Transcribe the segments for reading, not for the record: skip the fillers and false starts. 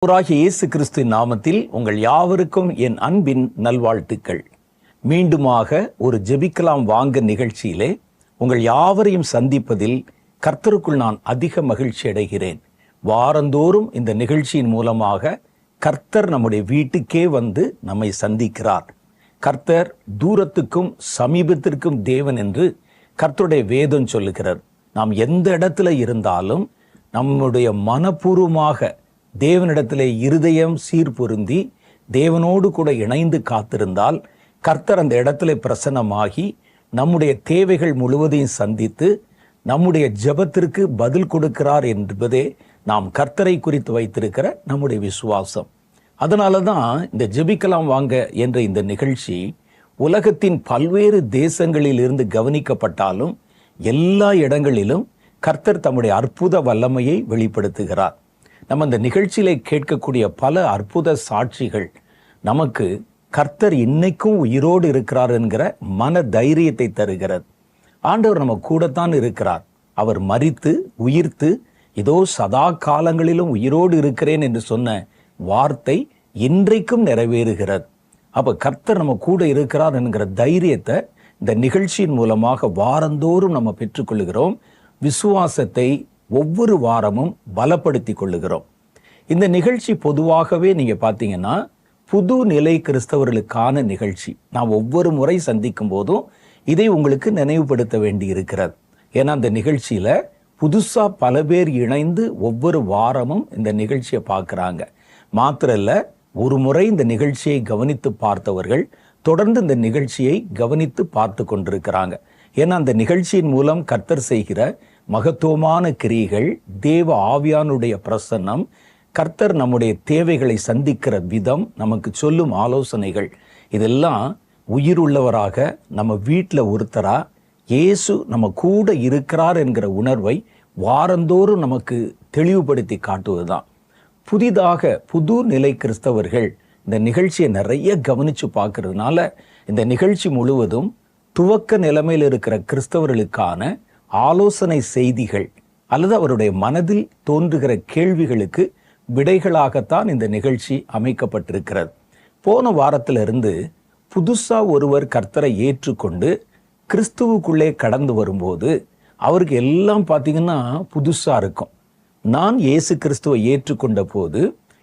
ஆண்டவராகிய இயேசு கிறிஸ்துவின் நாமத்தில் உங்கள் யாவருக்கும் என் அன்பின் நல்வாழ்த்துக்கள். மீண்டுமாக ஒரு ஜெபிக்கலாம் வாங்க நிகழ்ச்சியிலே உங்கள் யாவரையும் சந்திப்பதில் கர்த்தருக்குள் நான் அதிக மகிழ்ச்சி அடைகிறேன். வாரந்தோறும் இந்த நிகழ்ச்சியின் மூலமாக கர்த்தர் நம்முடைய வீட்டுக்கே வந்து நம்மை சந்திக்கிறார். கர்த்தர் தூரத்துக்கும் சமீபத்திற்கும் தேவன் என்று கர்த்தருடைய வேதம் சொல்லுகிறார். நாம் எந்த இடத்துல இருந்தாலும் நம்முடைய மனப்பூர்வமாக தேவனிடத்திலே இருதயம் சீர்பொருந்தி தேவனோடு கூட இணைந்து காத்திருந்தால் கர்த்தர் அந்த இடத்துல பிரசன்னமாகி நம்முடைய தேவைகள் முழுவதையும் சந்தித்து நம்முடைய ஜெபத்திற்கு பதில் கொடுக்கிறார் என்பதே நாம் கர்த்தரை குறித்து வைத்திருக்கிற நம்முடைய விசுவாசம். அதனால தான் இந்த ஜெபிக்கலாம் வாங்க என்ற இந்த நிகழ்ச்சி உலகத்தின் பல்வேறு தேசங்களில் இருந்து கவனிக்கப்பட்டாலும் எல்லா இடங்களிலும் கர்த்தர் தம்முடைய அற்புத வல்லமையை வெளிப்படுத்துகிறார். நம்ம இந்த நிகழ்ச்சியிலே கேட்கக்கூடிய பல அற்புத சாட்சிகள் நமக்கு கர்த்தர் இன்னைக்கும் உயிரோடு இருக்கிறார் என்கிற மன தைரியத்தை தருகிறது. ஆண்டவர் நம்ம கூடத்தான் இருக்கிறார். அவர் மரித்து உயிர்த்து இதோ சதா காலங்களிலும் உயிரோடு இருக்கிறேன் என்று சொன்ன வார்த்தை இன்றைக்கும் நிறைவேறுகிறது. அப்ப கர்த்தர் நம்ம கூட இருக்கிறார் என்கிற தைரியத்தை இந்த நிகழ்ச்சியின் மூலமாக வாரந்தோறும் நம்ம பெற்றுக்கொள்கிறோம். விசுவாசத்தை ஒவ்வொரு வாரமும் பலப்படுத்தி கொள்ளுகிறோம். இந்த நிகழ்ச்சி பொதுவாகவே நீங்க பார்த்தீங்கன்னா புது நிலை கிறிஸ்தவர்களுக்கான நிகழ்ச்சி. நான் ஒவ்வொரு முறை சந்திக்கும் போதும் இதை உங்களுக்கு நினைவுபடுத்த வேண்டி இருக்கிறது. ஏன்னா அந்த நிகழ்ச்சியில புதுசா பல பேர் இணைந்து ஒவ்வொரு வாரமும் இந்த நிகழ்ச்சியை பார்க்குறாங்க. மாத்திரம் இல்ல, ஒரு முறை இந்த நிகழ்ச்சியை கவனித்து பார்த்தவர்கள் தொடர்ந்து இந்த நிகழ்ச்சியை கவனித்து பார்த்து கொண்டிருக்கிறாங்க. ஏன்னா அந்த நிகழ்ச்சியின் மூலம் கர்த்தர் செய்கிற மகத்துவமான கிரியைகள், தேவ ஆவியானுடைய பிரசன்னம், கர்த்தர் நம்முடைய தேவைகளை சந்திக்கிற விதம், நமக்கு சொல்லும் ஆலோசனைகள், இதெல்லாம் உயிருள்ளவராக நம்ம வீட்டில் ஒருத்தரா இயேசு நம்ம கூட இருக்கிறார் என்கிற உணர்வை வாரந்தோறும் நமக்கு தெளிவுபடுத்தி காட்டுவதுதான். புதிதாக புது நிலை கிறிஸ்தவர்கள் இந்த நிகழ்ச்சியை நிறைய கவனிச்சு பார்க்கறதுனால இந்த நிகழ்ச்சி முழுவதும் துவக்க நிலைமையில் இருக்கிற கிறிஸ்தவர்களுக்கான ஆலோசனை செய்திகள் அல்லது அவருடைய மனதில் தோன்றுகிற கேள்விகளுக்கு விடைகளாகத்தான் இந்த நிகழ்ச்சி அமைக்கப்பட்டிருக்கிறது. போன வாரத்திலிருந்து புதுசா ஒருவர் கர்த்தரை ஏற்றுக்கொண்டு கிறிஸ்துவுக்குள்ளே கடந்து வரும்போது அவருக்கு எல்லாம் பார்த்தீங்கன்னா புதுசா இருக்கும். நான் இயேசு கிறிஸ்துவை ஏற்றுக்கொண்ட போது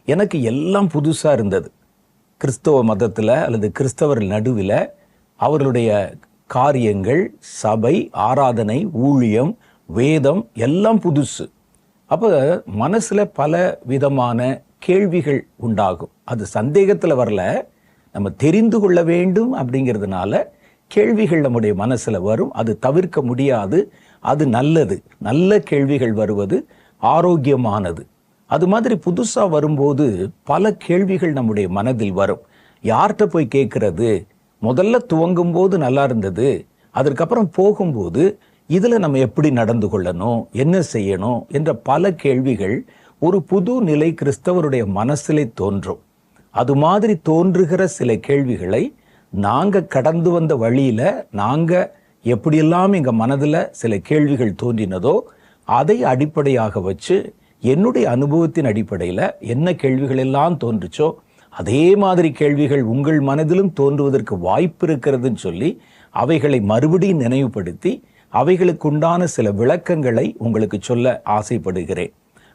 எனக்கு எல்லாம் புதுசா இருந்தது. கிறிஸ்தவ மதத்துல அல்லது கிறிஸ்தவர் நடுவில் அவர்களுடைய காரியங்கள், சபை, ஆராதனை, ஊழியம், வேதம் எல்லாம் புதுசு. அப்ப மனசுல பல விதமான கேள்விகள் உண்டாகும். அது சந்தேகத்துல வரல, நம்ம தெரிந்து கொள்ள வேண்டும் அப்படிங்கிறதுனால கேள்விகள் நம்முடைய மனசுல வரும். அது தவிர்க்க முடியாது. அது நல்லது. நல்ல கேள்விகள் வருவது ஆரோக்கியமானது. அது மாதிரி புதுசா வரும்போது பல கேள்விகள் நம்முடைய மனதில் வரும். யார்கிட்ட போய் கேட்கறது? முதல்ல துவங்கும் போது நல்லா இருந்தது, அதற்கப்புறம் போகும்போது இதுல நம்ம எப்படி நடந்து கொள்ளணும், என்ன செய்யணும் என்ற பல கேள்விகள் ஒரு புது நிலை கிறிஸ்தவருடைய மனசிலே தோன்றும். அது மாதிரி தோன்றுகிற சில கேள்விகளை நாங்க கடந்து வந்த வழியில நாங்க எப்படியெல்லாம் எங்க மனதுல சில கேள்விகள் தோன்றினதோ அதை அடிப்படையாக வச்சு என்னுடைய அனுபவத்தின் அடிப்படையில என்ன கேள்விகள் எல்லாம் தோன்றுச்சோ அதே மாதிரி கேள்விகள் உங்கள் மனதிலும் தோன்றுவதற்கு வாய்ப்பு இருக்கிறதுன்னு சொல்லி அவைகளை மறுபடியும் நினைவுபடுத்தி அவைகளுக்கு உண்டான சில விளக்கங்களை உங்களுக்கு சொல்ல ஆசைப்படுகிறேன்.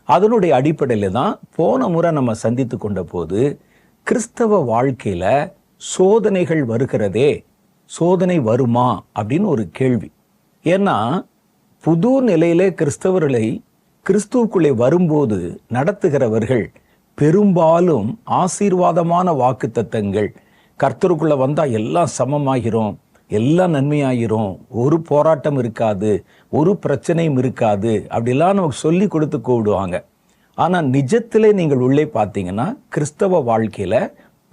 அதனுடைய அடிப்படையில தான் போன முறை நம்ம சந்தித்து கொண்ட போது கிறிஸ்தவ வாழ்க்கையில சோதனைகள் வருகிறதே, சோதனை வருமா அப்படின்னு ஒரு கேள்வி. ஏன்னா புது நிலையிலே கிறிஸ்தவர்களை கிறிஸ்துவுக்குள்ளே வரும்போது நடத்துகிறவர்கள் பெரும்பாலும் ஆசீர்வாதமான வாக்குத்தத்தங்கள், கர்த்தருக்குள்ள வந்தா எல்லாம் சமமாகிறோம், எல்லாம் நன்மையாயிரும், ஒரு போராட்டம் இருக்காது, ஒரு பிரச்சனையும் இருக்காது அப்படிலாம் நமக்கு சொல்லி கொடுத்து கூடுவாங்க. ஆனா நிஜத்திலே நீங்கள் உள்ளே பார்த்தீங்கன்னா கிறிஸ்தவ வாழ்க்கையில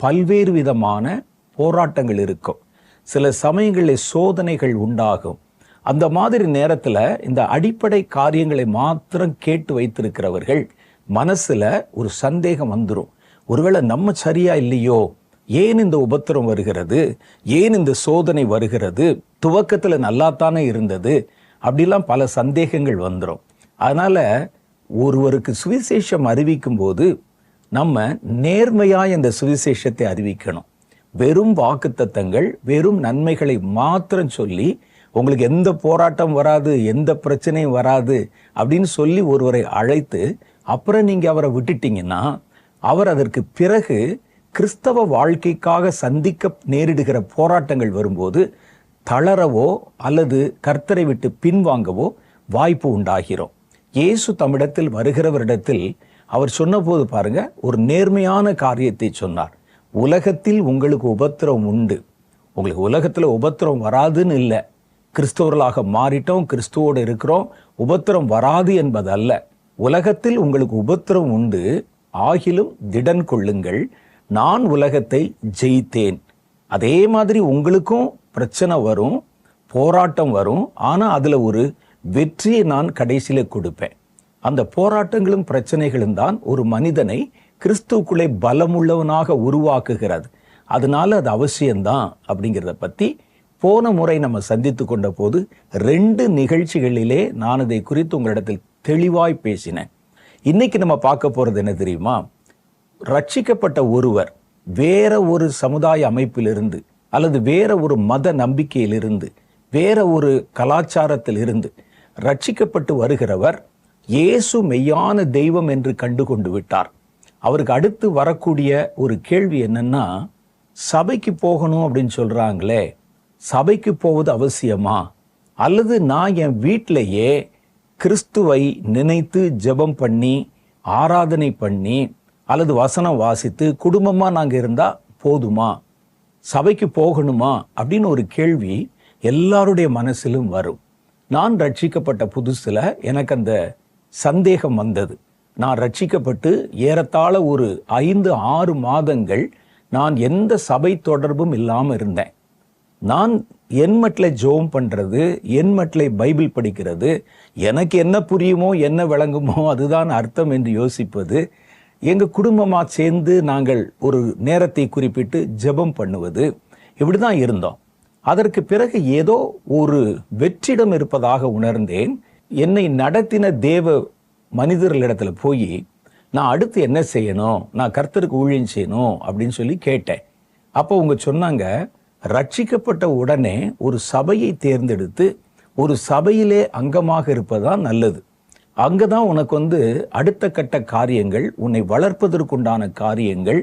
பல்வேறு விதமான போராட்டங்கள் இருக்கும். சில சமயங்களில் சோதனைகள் உண்டாகும். அந்த மாதிரி நேரத்துல இந்த அடிப்படை காரியங்களை மாத்திரம் கேட்டு வைத்திருக்கிறவர்கள் மனசுல ஒரு சந்தேகம் வந்துடும். ஒருவேளை நம்ம சரியா இல்லையோ, ஏன் இந்த உபத்திரம் வருகிறது, ஏன் இந்த சோதனை வருகிறது, துவக்கத்துல நல்லாத்தானே இருந்தது, அப்படிலாம் பல சந்தேகங்கள் வந்துடும். அதனால ஒருவருக்கு சுவிசேஷம் அறிவிக்கும் போது நம்ம நேர்மையாய் அந்த சுவிசேஷத்தை அறிவிக்கணும். வெறும் வாக்குத்தத்தங்கள், வெறும் நன்மைகளை மாத்திரம் சொல்லி உங்களுக்கு எந்த போராட்டம் வராது, எந்த பிரச்சனையும் வராது அப்படின்னு சொல்லி ஒருவரை அழைத்து அப்புறம் நீங்க அவரை விட்டுட்டீங்கன்னா அவர் அதற்கு பிறகு கிறிஸ்தவ வாழ்க்கைக்காக சந்திக்க நேரிடுகிற போராட்டங்கள் வரும்போது தளரவோ அல்லது கர்த்தரை விட்டு பின்வாங்கவோ வாய்ப்பு உண்டாகிறோம். இயேசு தம்மிடத்தில் வருகிறவரிடத்தில் அவர் சொன்னபோது பாருங்க, ஒரு நேர்மையான காரியத்தை சொன்னார். உலகத்தில் உங்களுக்கு உபத்திரம் உண்டு. உங்களுக்கு உலகத்தில் உபத்திரம் வராதுன்னு இல்லை. கிறிஸ்தவர்களாக மாறிட்டோம், கிறிஸ்துவோடு இருக்கிறோம், உபத்திரம் வராது என்பதல்ல. உலகத்தில் உங்களுக்கு உபத்திரம் உண்டு, ஆகிலும் திடன் கொள்ளுங்கள், நான் உலகத்தை ஜெயித்தேன். அதே மாதிரி உங்களுக்கும் பிரச்சனை வரும், போராட்டம் வரும். ஆனால் அதில் ஒரு வெற்றியை நான் கடைசியில் கொடுப்பேன். அந்த போராட்டங்களும் பிரச்சனைகளும் தான் ஒரு மனிதனை கிறிஸ்துவுக்குள்ளே பலமுள்ளவனாக உருவாக்குகிறது. அதனால அது அவசியம்தான் அப்படிங்கிறத பற்றி போன முறை நம்ம சந்தித்து கொண்ட போது 2 நிகழ்ச்சிகளிலே நான் அதை குறித்து உங்களிடத்தில் தெளிவாய் பேசினேன். இன்னைக்கு நம்ம பார்க்க போறது என்ன தெரியுமா? ரட்சிக்கப்பட்ட ஒருவர் வேற ஒரு சமுதாய அமைப்பிலிருந்து அல்லது வேற ஒரு மத நம்பிக்கையிலிருந்து வேற ஒரு கலாச்சாரத்தில் இருந்து ரட்சிக்கப்பட்டு வருகிறவர் இயேசு மெய்யான தெய்வம் என்று கண்டு கொண்டு விட்டார். அவருக்கு அடுத்து வரக்கூடிய ஒரு கேள்வி என்னன்னா, சபைக்கு போகணும் அப்படின்னு சொல்றாங்களே, சபைக்கு போவது அவசியமா? அல்லது நான் என் வீட்டிலேயே கிறிஸ்துவை நினைத்து ஜெபம் பண்ணி ஆராதனை பண்ணி அல்லது வசனம் வாசித்து குடும்பமாக நாங்கள் இருந்தால் போதுமா? சபைக்கு போகணுமா அப்படின்னு ஒரு கேள்வி எல்லாருடைய மனசிலும் வரும். நான் ரட்சிக்கப்பட்ட புதுசில் எனக்கு அந்த சந்தேகம் வந்தது. நான் ரட்சிக்கப்பட்டு ஏறத்தாழ ஒரு 5-6 மாதங்கள் நான் எந்த சபை தொடர்பும் இல்லாமல் இருந்தேன். நான் என் மட்டில் ஜெபம் பண்ணுறது, என் மட்டில் பைபிள் படிக்கிறது, எனக்கு என்ன புரியுமோ என்ன விளங்குமோ அதுதான் அர்த்தம் என்று யோசிப்பது, எங்கள் குடும்பமாக சேர்ந்து நாங்கள் ஒரு நேரத்தை குறிப்பிட்டு ஜெபம் பண்ணுவது, இப்படி தான் இருந்தோம். அதற்கு பிறகு ஏதோ ஒரு வெற்றிடம் இருப்பதாக உணர்ந்தேன். என்னை நடத்தின தேவ மனிதர்களிடத்தில் போய் நான் அடுத்து என்ன செய்யணும், நான் கர்த்தருக்கு ஊழியம் செய்யணும் அப்படின்னு சொல்லி கேட்டேன். அப்போ அவங்க சொன்னாங்க, ரட்சிக்கப்பட்ட உடனே ஒரு சபையை தேர்ந்தெடுத்து ஒரு சபையிலே அங்கமாக இருப்பதுதான் நல்லது. அங்கதான் உனக்கு அடுத்த கட்ட காரியங்கள், உன்னை வளர்ப்பதற்குண்டான காரியங்கள்,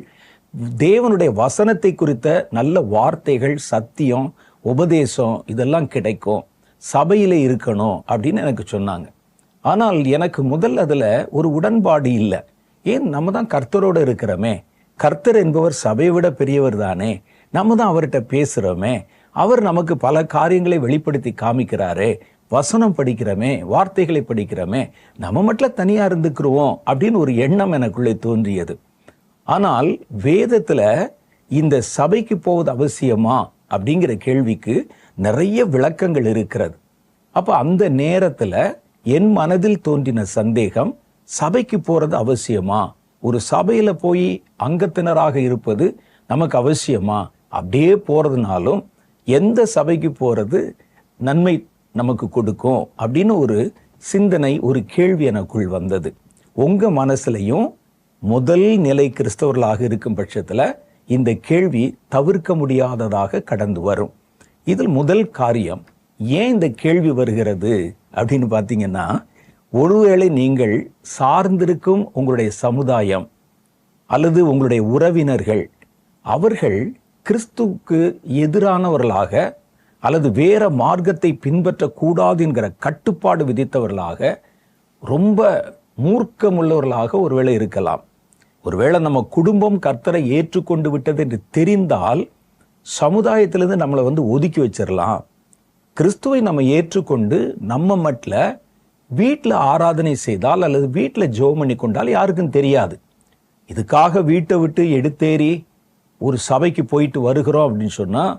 தேவனுடைய வசனத்தை குறித்த நல்ல வார்த்தைகள், சத்தியம், உபதேசம் இதெல்லாம் கிடைக்கும். சபையிலே இருக்கணும் அப்படின்னு எனக்கு சொன்னாங்க. ஆனால் எனக்கு முதல் அதில் ஒரு உடன்பாடு இல்லை. ஏன், நம்ம தான் கர்த்தரோடு இருக்கிறோமே, கர்த்தர் என்பவர் சபையை விட பெரியவர் தானே, நம்ம தான் அவர்கிட்ட பேசுகிறோமே, அவர் நமக்கு பல காரியங்களை வெளிப்படுத்தி காமிக்கிறாரே, வசனம் படிக்கிறோமே, வார்த்தைகளை படிக்கிறோமே, நம்ம மட்டும் தனியாக இருந்துக்கிறோம் அப்படின்னு ஒரு எண்ணம் எனக்குள்ளே தோன்றியது. ஆனால் வேதத்தில் இந்த சபைக்கு போவது அவசியமா அப்படிங்கிற கேள்விக்கு நிறைய விளக்கங்கள் இருக்கிறது. அப்போ அந்த நேரத்தில் என் மனதில் தோன்றின சந்தேகம், சபைக்கு போகிறது அவசியமா? ஒரு சபையில் போய் அங்கத்தினராக இருப்பது நமக்கு அவசியமா? அப்படியே போகிறதுனாலும் எந்த சபைக்கு போகிறது நன்மை நமக்கு கொடுக்கும் அப்படின்னு ஒரு சிந்தனை, ஒரு கேள்வி எனக்குள் வந்தது. உங்கள் மனசுலையும் முதல் நிலை கிறிஸ்தவர்களாக இருக்கும் பட்சத்தில் இந்த கேள்வி தவிர்க்க முடியாததாக கடந்து வரும். இதில் முதல் காரியம், ஏன் இந்த கேள்வி வருகிறது அப்படின்னு பார்த்தீங்கன்னா, ஒருவேளை நீங்கள் சார்ந்திருக்கும் உங்களுடைய சமுதாயம் அல்லது உங்களுடைய உறவினர்கள், அவர்கள் கிறிஸ்துவுக்கு எதிரானவர்களாக அல்லது வேற மார்க்கத்தை பின்பற்றக்கூடாது என்கிற கட்டுப்பாடு விதித்தவர்களாக, ரொம்ப மூர்க்கமுள்ளவர்களாக ஒருவேளை இருக்கலாம். ஒருவேளை நம்ம குடும்பம் கர்த்தரை ஏற்றுக்கொண்டு விட்டது என்று தெரிந்தால் சமுதாயத்திலிருந்து நம்மளை ஒதுக்கி வச்சிடலாம். கிறிஸ்துவை நம்ம ஏற்றுக்கொண்டு நம்ம மட்டில் வீட்டில் ஆராதனை செய்தால் அல்லது வீட்டில் ஜெபம் பண்ணி கொண்டால் யாருக்கும் தெரியாது. இதுக்காக வீட்டை விட்டு எடுத்தேறி ஒரு சபைக்கு போயிட்டு வருகிறோம் அப்படின்னு சொன்னால்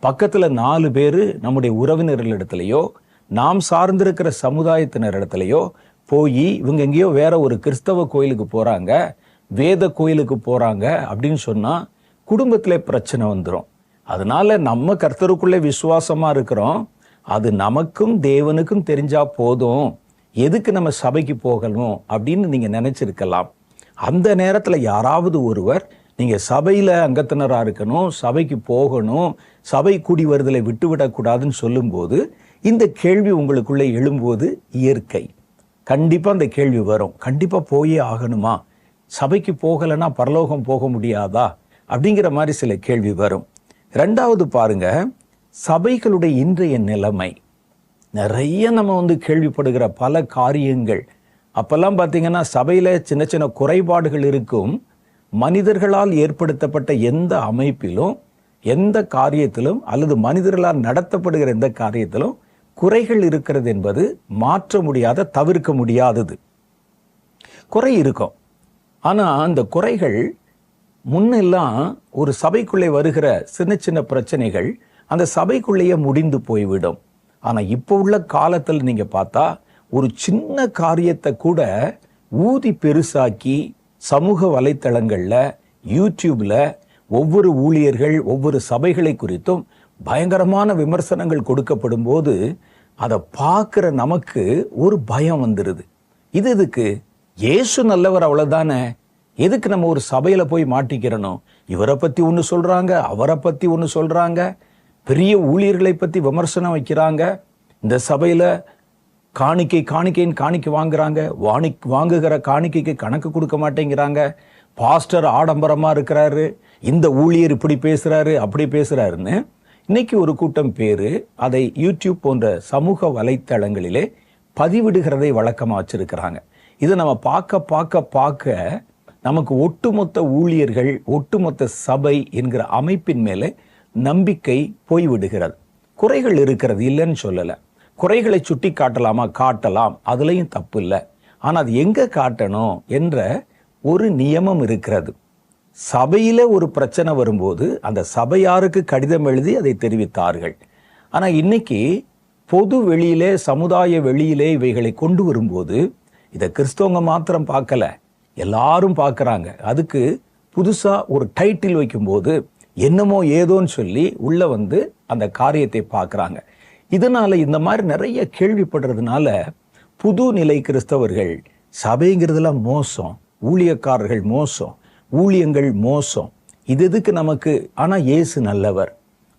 பக்கத்தில் 4 பேர் நம்முடைய உறவினர்களிடத்துலையோ நாம் சார்ந்திருக்கிற சமுதாயத்தினரிடத்துலையோ போய் இவங்க எங்கேயோ வேற ஒரு கிறிஸ்தவ கோயிலுக்கு போகிறாங்க, வேத கோயிலுக்கு போகிறாங்க அப்படின்னு சொன்னால் குடும்பத்தில் பிரச்சனை வந்துடும். அதனால நம்ம கர்த்தருக்குள்ளே விசுவாசமாக இருக்கிறோம், அது நமக்கும் தேவனுக்கும் தெரிஞ்சா போதும், எதுக்கு நம்ம சபைக்கு போகணும் அப்படின்னு நீங்கள் நினச்சிருக்கலாம். அந்த நேரத்தில் யாராவது ஒருவர் நீங்கள் சபையில் அங்கத்தினராக இருக்கணும், சபைக்கு போகணும், சபை கூடி வருதலை விட்டுவிடக்கூடாதுன்னு சொல்லும்போது இந்த கேள்வி உங்களுக்குள்ளே எழும்போது இயற்கை. கண்டிப்பாக அந்த கேள்வி வரும். கண்டிப்பாக போயே ஆகணுமா? சபைக்கு போகலைன்னா பரலோகம் போக முடியாதா? அப்படிங்கிற மாதிரி சில கேள்வி வரும். ரெண்டாவது பாருங்க, சபைகளுடைய இன்றைய நிலைமை. நிறைய நம்ம கேள்விப்படுகிற பல காரியங்கள். அப்பெல்லாம் பார்த்தீங்கன்னா சபையில் சின்ன சின்ன குறைபாடுகள் இருக்கும். மனிதர்களால் ஏற்படுத்தப்பட்ட எந்த அமைப்பிலும், எந்த காரியத்திலும், அல்லது மனிதர்களால் நடத்தப்படுகிற எந்த காரியத்திலும் குறைகள் இருக்கிறது என்பது மாற்ற முடியாத, தவிர்க்க முடியாதது. குறை இருக்கும். ஆனால் அந்த குறைகள் முன்னெல்லாம் ஒரு சபைக்குள்ளே வருகிற சின்ன சின்ன பிரச்சனைகள் அந்த சபைக்குள்ளேயே முடிந்து போய்விடும். ஆனால் இப்போ உள்ள காலத்தில் நீங்கள் பார்த்தா ஒரு சின்ன காரியத்தை கூட ஊதி பெருசாக்கி சமூக வலைத்தளங்களில், யூடியூப்ல ஒவ்வொரு ஊழியர்கள், ஒவ்வொரு சபைகளை குறித்தும் பயங்கரமான விமர்சனங்கள் கொடுக்கப்படும் போது அதை பார்க்குற நமக்கு ஒரு பயம் வந்துடுது. இது எதுக்கு? இயேசு நல்லவர், அவ்வளோதானே. எதுக்கு நம்ம ஒரு சபையில் போய் மாட்டிக்கிறணும்? இவரை பற்றி ஒன்று சொல்கிறாங்க, அவரை பற்றி ஒன்று சொல்கிறாங்க, பெரிய ஊழியர்களை பற்றி விமர்சனம் வைக்கிறாங்க. இந்த சபையில் காணிக்கைன்னு காணிக்கை வாங்குறாங்க, வாங்குகிற காணிக்கைக்கு கணக்கு கொடுக்க மாட்டேங்கிறாங்க. பாஸ்டர் ஆடம்பரமாக இருக்கிறாரு, இந்த ஊழியர் இப்படி பேசுகிறாரு, அப்படி பேசுகிறாருன்னு இன்னைக்கு ஒரு கூட்டம் பேர் அதை யூடியூப் போன்ற சமூக வலைத்தளங்களிலே பதிவிடுகிறதை வழக்கமாக வச்சிருக்கிறாங்க. இதை நம்ம பார்க்க நமக்கு ஒட்டுமொத்த ஊழியர்கள், ஒட்டுமொத்த சபை என்கிற அமைப்பின் மேலே நம்பிக்கை போய்விடுகிறது. குறைகள் இருக்கிறது, இல்லைன்னு சொல்லலை. குறைகளை சுட்டி காட்டலாமா? காட்டலாம், அதுலேயும் தப்பு இல்லை. ஆனால் அது எங்கே காட்டணும் என்ற ஒரு நியமம் இருக்கிறது. சபையில் ஒரு பிரச்சனை வரும்போது அந்த சபையாருக்கு கடிதம் எழுதி அதை தெரிவித்தார்கள். ஆனால் இன்னைக்கு பொது வெளியிலே, சமுதாய வெளியிலே இவைகளை கொண்டு வரும்போது இதை கிறிஸ்தவங்க மாத்திரம் பார்க்கல, எல்லாரும் பார்க்குறாங்க. அதுக்கு புதுசாக ஒரு டைட்டில் வைக்கும்போது என்னமோ ஏதோன்னு சொல்லி உள்ள அந்த காரியத்தை பார்க்குறாங்க. இதனால இந்த மாதிரி நிறைய கேள்விப்படுறதுனால புது நிலை கிறிஸ்தவர்கள் சபைங்கிறதுலாம் மோசம், ஊழியக்காரர்கள் மோசம், ஊழியங்கள் மோசம், இது எதுக்கு நமக்கு? ஆனால் இயேசு நல்லவர்,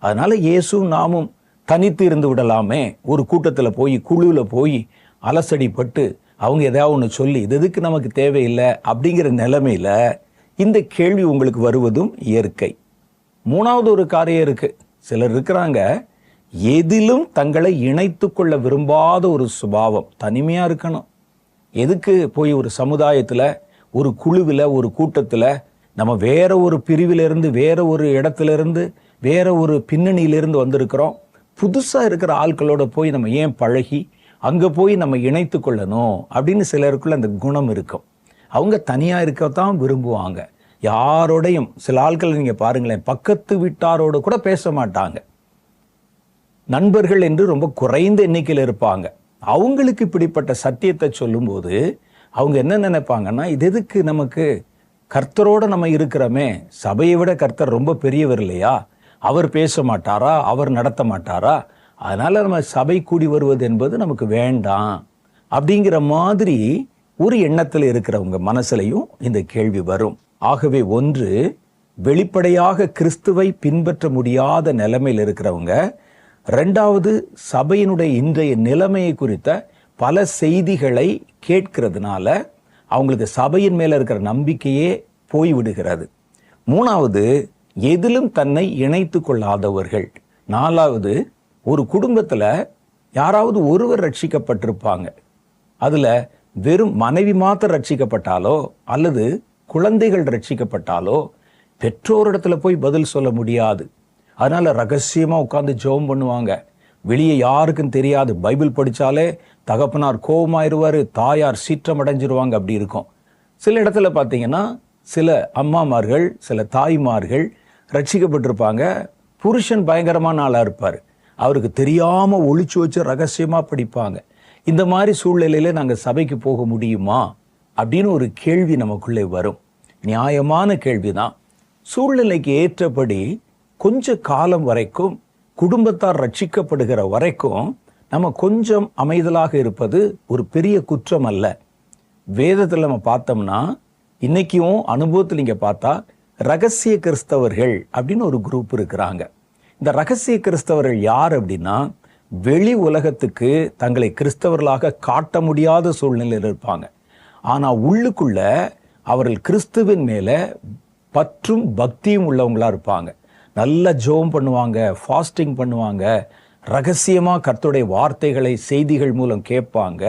அதனால இயேசு நாமும் தனித்து இருந்து விடலாமே. ஒரு கூட்டத்தில் போய், குழுவில் போய் அலசடிப்பட்டு அவங்க ஏதாவது ஒன்று சொல்லி இது எதுக்கு நமக்கு தேவையில்லை அப்படிங்கிற நிலைமையில இந்த கேள்வி உங்களுக்கு வருவதும் இயற்கை. மூணாவது ஒரு காரியம் இருக்கு. சிலர் இருக்கிறாங்க, எதிலும் தங்களை இணைத்து கொள்ள விரும்பாத ஒரு சுபாவம், தனிமையாக இருக்கணும். எதுக்கு போய் ஒரு சமுதாயத்தில், ஒரு குழுவில், ஒரு கூட்டத்தில் நம்ம வேற ஒரு பிரிவிலிருந்து, வேற ஒரு இடத்துலேருந்து, வேற ஒரு பின்னணியிலிருந்து வந்திருக்கிறோம். புதுசாக இருக்கிற ஆட்களோட போய் நம்ம ஏன் பழகி அங்கே போய் நம்ம இணைத்து கொள்ளணும் அப்படின்னு சிலருக்குள்ள அந்த குணம் இருக்கும். அவங்க தனியாக இருக்கத்தான் விரும்புவாங்க. யாரோடையும், சில ஆட்கள் நீங்கள் பாருங்களேன், பக்கத்து வீட்டாரோடு கூட பேச மாட்டாங்க. நண்பர்கள் என்று ரொம்ப குறைந்த எண்ணிக்கையில் இருப்பாங்க. அவங்களுக்கு இப்படிப்பட்ட சத்தியத்தை சொல்லும்போது அவங்க என்ன நினைப்பாங்கன்னா, இது எதுக்கு நமக்கு? கர்த்தரோட நம்ம இருக்கிறோமே, சபையை விட கர்த்தர் ரொம்ப பெரியவர் இல்லையா? அவர் பேச மாட்டாரா? அவர் நடத்த மாட்டாரா? அதனால நம்ம சபை கூடி வருவது என்பது நமக்கு வேண்டாம் அப்படிங்கிற மாதிரி ஒரு எண்ணத்தில் இருக்கிறவங்க மனசுலையும் இந்த கேள்வி வரும். ஆகவே ஒன்று, வெளிப்படையாக கிறிஸ்துவை பின்பற்ற முடியாத நிலைமையில் இருக்கிறவங்க. ரெண்டாவது, சபையினுடைய இன்றைய நிலைமையை குறித்த பல செய்திகளை கேட்கிறதுனால அவங்களுக்கு சபையின் மேல இருக்கிற நம்பிக்கையே போய்விடுகிறது. மூணாவது, எதிலும் தன்னை இணைத்து கொள்ளாதவர்கள். நாலாவது, ஒரு குடும்பத்தில் யாராவது ஒருவர் ரட்சிக்கப்பட்டிருப்பாங்க. அதில் வெறும் மனைவி மாத்திரம் ரட்சிக்கப்பட்டாலோ அல்லது குழந்தைகள் ரட்சிக்கப்பட்டாலோ பெற்றோரிடத்துல போய் பதில் சொல்ல முடியாது. அதனால ரகசியமாக உட்காந்து ஜெபம் பண்ணுவாங்க. வெளியே யாருக்கும் தெரியாது. பைபிள் படித்தாலே தகப்பனார் கோபமாயிருவார், தாயார் சீற்றம் அடைஞ்சிருவாங்க. அப்படி இருக்கும். சில இடத்துல பார்த்தீங்கன்னா சில அம்மாமார்கள், சில தாய்மார்கள் ரட்சிக்கப்பட்டிருப்பாங்க. புருஷன் பயங்கரமான ஆளாக இருப்பார். அவருக்கு தெரியாமல் ஒளிச்சு வச்சு ரகசியமாக படிப்பாங்க. இந்த மாதிரி சூழ்நிலையில் நாங்கள் சபைக்கு போக முடியுமா அப்படின்னு ஒரு கேள்வி நமக்குள்ளே வரும். நியாயமான கேள்விதான். சூழ்நிலைக்கு ஏற்றபடி கொஞ்ச காலம் வரைக்கும், குடும்பத்தார் ரட்சிக்கப்படுகிற வரைக்கும் நம்ம கொஞ்சம் அமைதலாக இருப்பது ஒரு பெரிய குற்றம் அல்ல. வேதத்தில் நம்ம பார்த்தோம்னா இன்னைக்கும் அனுபவத்தில் நீங்க பார்த்தா ரகசிய கிறிஸ்தவர்கள் அப்படின்னு ஒரு குரூப் இருக்கிறாங்க. இந்த ரகசிய கிறிஸ்தவர்கள் யார் அப்படின்னா, வெளி உலகத்துக்கு தங்களை கிறிஸ்தவர்களாக காட்ட முடியாத சூழ்நிலையில் இருப்பாங்க. ஆனா உள்ளுக்குள்ள அவர்கள் கிறிஸ்துவின் மேல பற்றும் பக்தியும் உள்ளவங்களா இருப்பாங்க. நல்ல ஜெபம் பண்ணுவாங்க, ஃபாஸ்டிங் பண்ணுவாங்க, ரகசியமா கர்த்தருடைய வார்த்தைகளை செய்திகள் மூலம் கேட்பாங்க,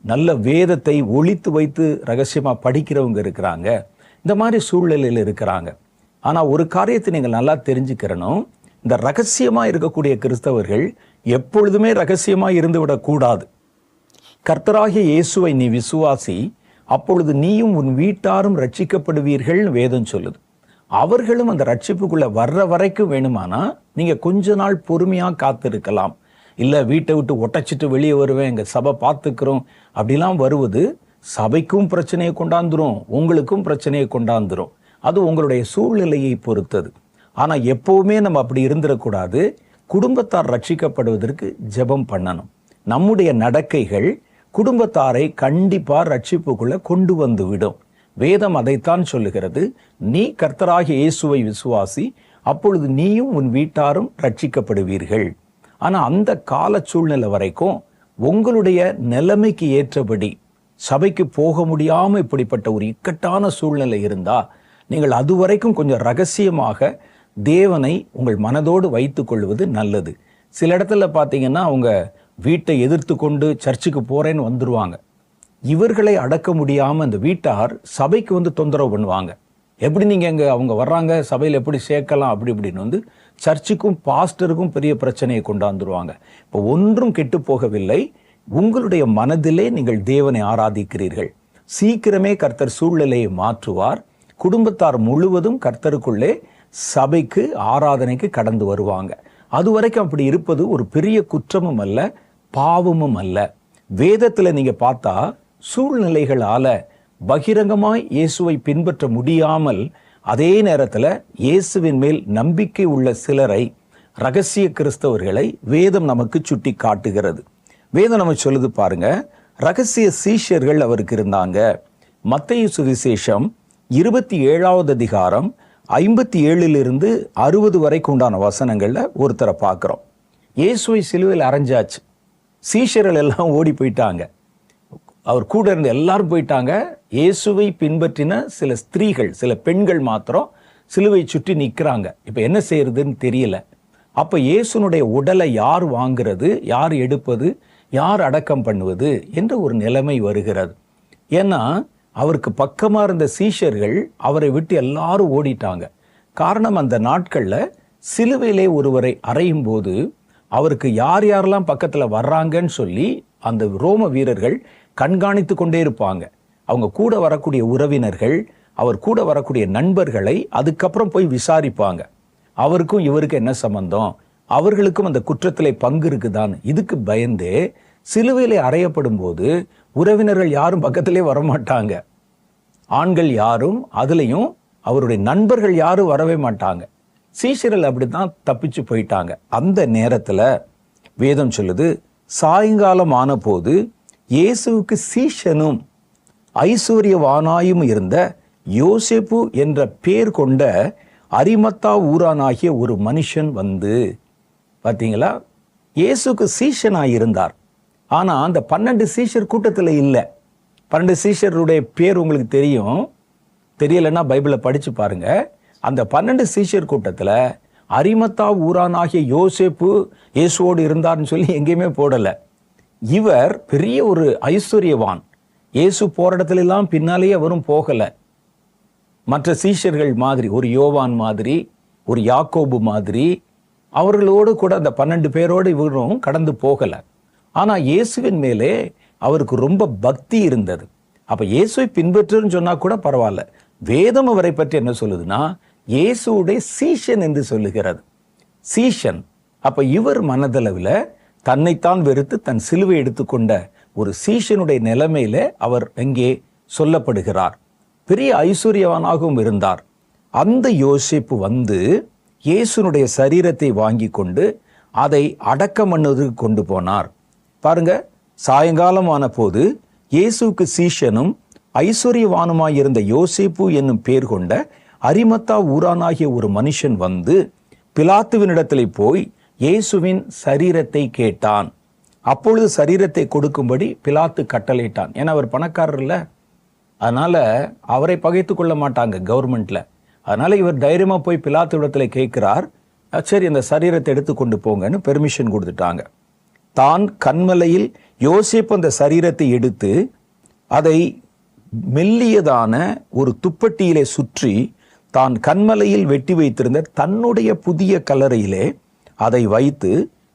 நல்ல வேதத்தை ஒளித்து வைத்து ரகசியமா படிக்கிறவங்க இருக்கிறாங்க. இந்த மாதிரி சூழ்நிலையில் இருக்கிறாங்க. ஆனா ஒரு காரியத்தை நீங்கள் நல்லா தெரிஞ்சுக்கிறணும், இந்த ரகசியமா இருக்கக்கூடிய கிறிஸ்தவர்கள் எப்பொழுதுமே ரகசியமா இருந்து விடக்கூடாது. கர்த்தராகிய இயேசுவை நீ விசுவாசி, அப்பொழுது நீயும் உன் வீட்டாரும் ரட்சிக்கப்படுவீர்கள் வேதம் சொல்லுது. அவர்களும் அந்த ரட்சிப்புக்குள்ள வர்ற வரைக்கும் வேணுமானா நீங்க கொஞ்ச நாள் பொறுமையா காத்திருக்கலாம். இல்ல வீட்டை விட்டு ஒட்டச்சிட்டு வெளியே வருவேன், எங்க சபை பார்த்துக்கிறோம் அப்படிலாம் வருவது சபைக்கும் பிரச்சனையை கொண்டாந்துரும், உங்களுக்கும் பிரச்சனையை கொண்டாந்துரும். அது உங்களுடைய சூழ்நிலையை பொறுத்தது. ஆனா எப்பவுமே நம்ம அப்படி இருந்துடக்கூடாது. குடும்பத்தார் ரட்சிக்கப்படுவதற்கு ஜெபம் பண்ணணும். நம்முடைய நடக்கைகள் குடும்பத்தாரை கண்டிப்பா ரட்சிப்புக்குள்ள கொண்டு வந்து விடும். வேதம் அதைத்தான் சொல்லுகிறது. நீ கர்த்தராகிய இயேசுவை விசுவாசி, அப்பொழுது நீயும் உன் வீட்டாரும் ரட்சிக்கப்படுவீர்கள். ஆனா அந்த கால சூழ்நிலை வரைக்கும் உங்களுடைய நிலைமைக்கு ஏற்றபடி சபைக்கு போக முடியாம இப்படிப்பட்ட ஒரு இக்கட்டான சூழ்நிலை இருந்தா, நீங்கள் அது வரைக்கும் கொஞ்சம் ரகசியமாக தேவனை உங்கள் மனதோடு வைத்துக் கொள்வது நல்லது. சில இடத்துல பார்த்தீங்கன்னா அவங்க வீட்டை எதிர்த்து கொண்டு சர்ச்சுக்கு போறேன்னு வந்துருவாங்க. இவர்களை அடக்க முடியாம அந்த வீட்டார் சபைக்கு வந்து தொந்தரவு பண்ணுவாங்க. எப்படி நீங்க அவங்க வர்றாங்க, சபையில் எப்படி சேர்க்கலாம் அப்படி இப்படின்னு வந்து சர்ச்சுக்கும் பாஸ்டருக்கும் பெரிய பிரச்சனையை கொண்டாந்துருவாங்க. இப்போ ஒன்றும் கெட்டு போகவில்லை. உங்களுடைய மனதிலே நீங்கள் தேவனை ஆராதிக்கிறீர்கள். சீக்கிரமே கர்த்தர் சூழ்நிலையை மாற்றுவார். குடும்பத்தார் முழுவதும் கர்த்தருக்குள்ளே சபைக்கு ஆராதனைக்கு கடந்து வருவாங்க. அது வரைக்கும் அப்படி இருப்பது ஒரு பெரிய குற்றமும் அல்ல, பாவமும் அல்ல. வேதத்துல நீங்க பார்த்தா சூழ்நிலைகளால பகிரங்கமாய் இயேசுவை பின்பற்ற முடியாமல் அதே நேரத்தில் இயேசுவின் மேல் நம்பிக்கை உள்ள சிலரை, ரகசிய கிறிஸ்தவர்களை வேதம் நமக்கு சுட்டி காட்டுகிறது. வேதம் நம்ம சொல்லுது பாருங்க, ரகசிய சீஷர்கள் அவருக்கு இருந்தாங்க. மத்தேயு சுவிசேஷம் 27வது அதிகாரம் 57 60 வரைக்கும் உண்டான வசனங்கள்ல ஒருத்தரை பார்க்கிறோம். இயேசுவை சிலுவையில் அறைஞ்சாச்சு, சீஷர்கள் எல்லாம் ஓடி போயிட்டாங்க, அவர் கூட இருந்த எல்லாரும் போயிட்டாங்க. இயேசுவை பின்பற்றின சில ஸ்திரீகள், சில பெண்கள் மாத்திரம் சிலுவை சுற்றி நிற்கிறாங்க. இப்போ என்ன செய்யறதுன்னு தெரியல. அப்போ இயேசுனுடைய உடலை யார் வாங்குறது, யார் எடுப்பது, யார் அடக்கம் பண்ணுவது என்ற ஒரு நிலைமை வருகிறது. ஏன்னா அவருக்கு பக்கமாக இருந்த சீஷர்கள் அவரை விட்டு எல்லாரும் ஓடிட்டாங்க. காரணம், அந்த நாட்களில் சிலுவையிலே ஒருவரை அறையும் போது அவருக்கு யார் யாரெல்லாம் பக்கத்தில் வர்றாங்கன்னு சொல்லி அந்த ரோம வீரர்கள் கண்காணித்து கொண்டே இருப்பாங்க. அவங்க கூட வரக்கூடிய உறவினர்கள், அவர் கூட வரக்கூடிய நண்பர்களை அதுக்கப்புறம் போய் விசாரிப்பாங்க. அவருக்கும் இவருக்கு என்ன சம்பந்தம், அவர்களுக்கும் அந்த குற்றத்திலே பங்கு இருக்குதான். இதுக்கு பயந்தே சிலுவையிலே அறையப்படும் போது உறவினர்கள் யாரும் பக்கத்திலே வரமாட்டாங்க. ஆண்கள் யாரும், அதுலேயும் அவருடைய நண்பர்கள் யாரும் வரவே மாட்டாங்க. சீஷர்கள் அப்படித்தான் தப்பிச்சு போயிட்டாங்க. அந்த நேரத்தில் வேதம் சொல்லுது, சாயங்காலம் ஆன போது இயேசுவுக்கு சீஷனும் ஐஸ்வர்யவானாயும் இருந்த யோசேப்பு என்ற பேர் கொண்ட அரிமத்தா ஊரானாகிய ஒரு மனுஷன் வந்து, பார்த்தீங்களா, இயேசுக்கு சீஷனாக இருந்தார். ஆனால் அந்த 12 சீஷர் கூட்டத்தில் இல்லை. 12 சீஷருடைய பேர் உங்களுக்கு தெரியும், தெரியலைன்னா பைபிளை படித்து பாருங்க. அந்த 12 சீஷர் கூட்டத்தில் அரிமத்தா ஊரானாகிய யோசேப்பு இயேசுவோடு இருந்தார்னு சொல்லி எங்கேயுமே போடலை. இவர் பெரிய ஒரு ஐஸ்வர்யவான். இயேசு போற இடத்துல எல்லாம் பின்னாலேயே அவரும் போகல. மற்ற சீஷர்கள் மாதிரி, ஒரு யோவான் மாதிரி, ஒரு யாக்கோபு மாதிரி, அவர்களோடு கூட அந்த 12 பேரோடு இவரும் கடந்து போகல. ஆனா இயேசுவின் மேலே அவருக்கு ரொம்ப பக்தி இருந்தது. அப்ப இயேசுவை பின்பற்றுன்னு சொன்னா கூட பரவாயில்ல. வேதம் அவரை பற்றி என்ன சொல்லுதுன்னா, இயேசுடைய சீஷன் என்று சொல்லுகிறது. சீஷன். அப்ப இவர் மனதளவில் தன்னைத்தான் வெறுத்து தன் சிலுவை எடுத்துக்கொண்ட ஒரு சீஷனுடைய நிலைமையில அவர் எங்கே சொல்லப்படுகிறார். பெரிய ஐஸ்வர்யவானாகவும் இருந்தார். அந்த யோசேப்பு வந்து இயேசுனுடைய சரீரத்தை வாங்கி கொண்டு அதை அடக்கம் பண்ணுவதற்கு கொண்டு போனார். பாருங்க, சாயங்காலம் ஆன போது இயேசுக்கு சீஷனும் ஐஸ்வர்யவானுமாயிருந்த யோசேப்பு என்னும் பேர் கொண்ட அரிமத்தா ஊரானாகிய ஒரு மனுஷன் வந்து பிலாத்துவினிடத்திலே போய் இயேசுவின் சரீரத்தை கேட்டான். அப்பொழுது சரீரத்தை கொடுக்கும்படி பிலாத்து கட்டளையிட்டான். ஏன்னா அவர் பணக்காரர் இல்லை, அதனால அவரை பகைத்து கொள்ள மாட்டாங்க கவர்மெண்ட்ல. அதனால இவர் தைரியமா போய் பிலாத்து இடத்துல கேட்கிறார். சரி, அந்த சரீரத்தை எடுத்து கொண்டு போங்கன்னு பெர்மிஷன் கொடுத்துட்டாங்க. தான் கன்மலையில் யோசேப்பு அந்த சரீரத்தை எடுத்து அதை மெல்லியதான ஒரு துப்பட்டியிலே சுற்றி தான் கன்மலையில் வெட்டி வைத்திருந்த தன்னுடைய புதிய கல்லறையிலே அதை வைத்து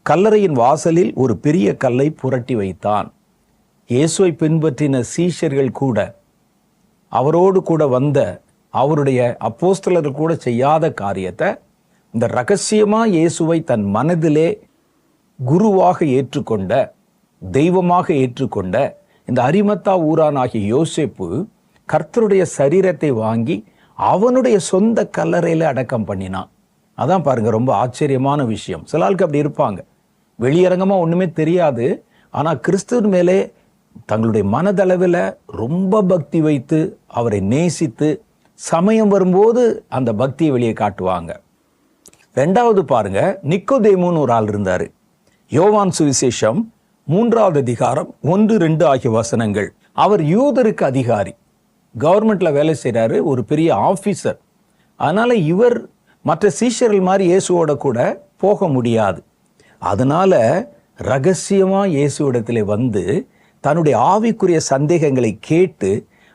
கல்லறையின் வாசலில் ஒரு பெரிய கல்லை புரட்டி வைத்தான். இயேசுவை பின்பற்றின சீஷர்கள் கூட, அவரோடு கூட வந்த அவருடைய அப்போஸ்தலர்கள் கூட செய்யாத காரியத்தை இந்த ரகசியமா இயேசுவை தன் மனதிலே குருவாக ஏற்றுக்கொண்ட, தெய்வமாக ஏற்றுக்கொண்ட இந்த அரிமத்தா ஊரானாகிய யோசேப்பு கர்த்தருடைய சரீரத்தை வாங்கி அவனுடைய சொந்த கல்லறையில அடக்கம் பண்ணினான். அதான் பாருங்க, ரொம்ப ஆச்சரியமான விஷயம். சில ஆளுக்கு அப்படி இருப்பாங்க, வெளியரங்கமா ஒண்ணுமே தெரியாது, ஆனா கிறிஸ்துவின் மேலே தங்களுடைய மனதளவில் ரொம்ப பக்தி வைத்து அவரை நேசித்து சமயம் வரும்போது அந்த பக்தியை வெளியே காட்டுவாங்க. ரெண்டாவது பாருங்க, நிக்கோதேமுன்னு ஒரு ஆள் இருந்தாரு. யோவான் சுவிசேஷம் 3வது அதிகாரம் 1-2 ஆகிய வசனங்கள். அவர் யூதருக்கு அதிகாரி, கவர்மெண்ட்ல வேலை செய்யறாரு, ஒரு பெரிய ஆபீசர். அதனால இவர் மற்ற சீஷர்கள் மாதிரி இயேசுவோட கூட போக முடியாது. அதனால ரகசியமா இயேசுவிடத்திலே வந்து தன்னுடைய ஆவிக்குரிய சந்தேகங்களை கேட்டு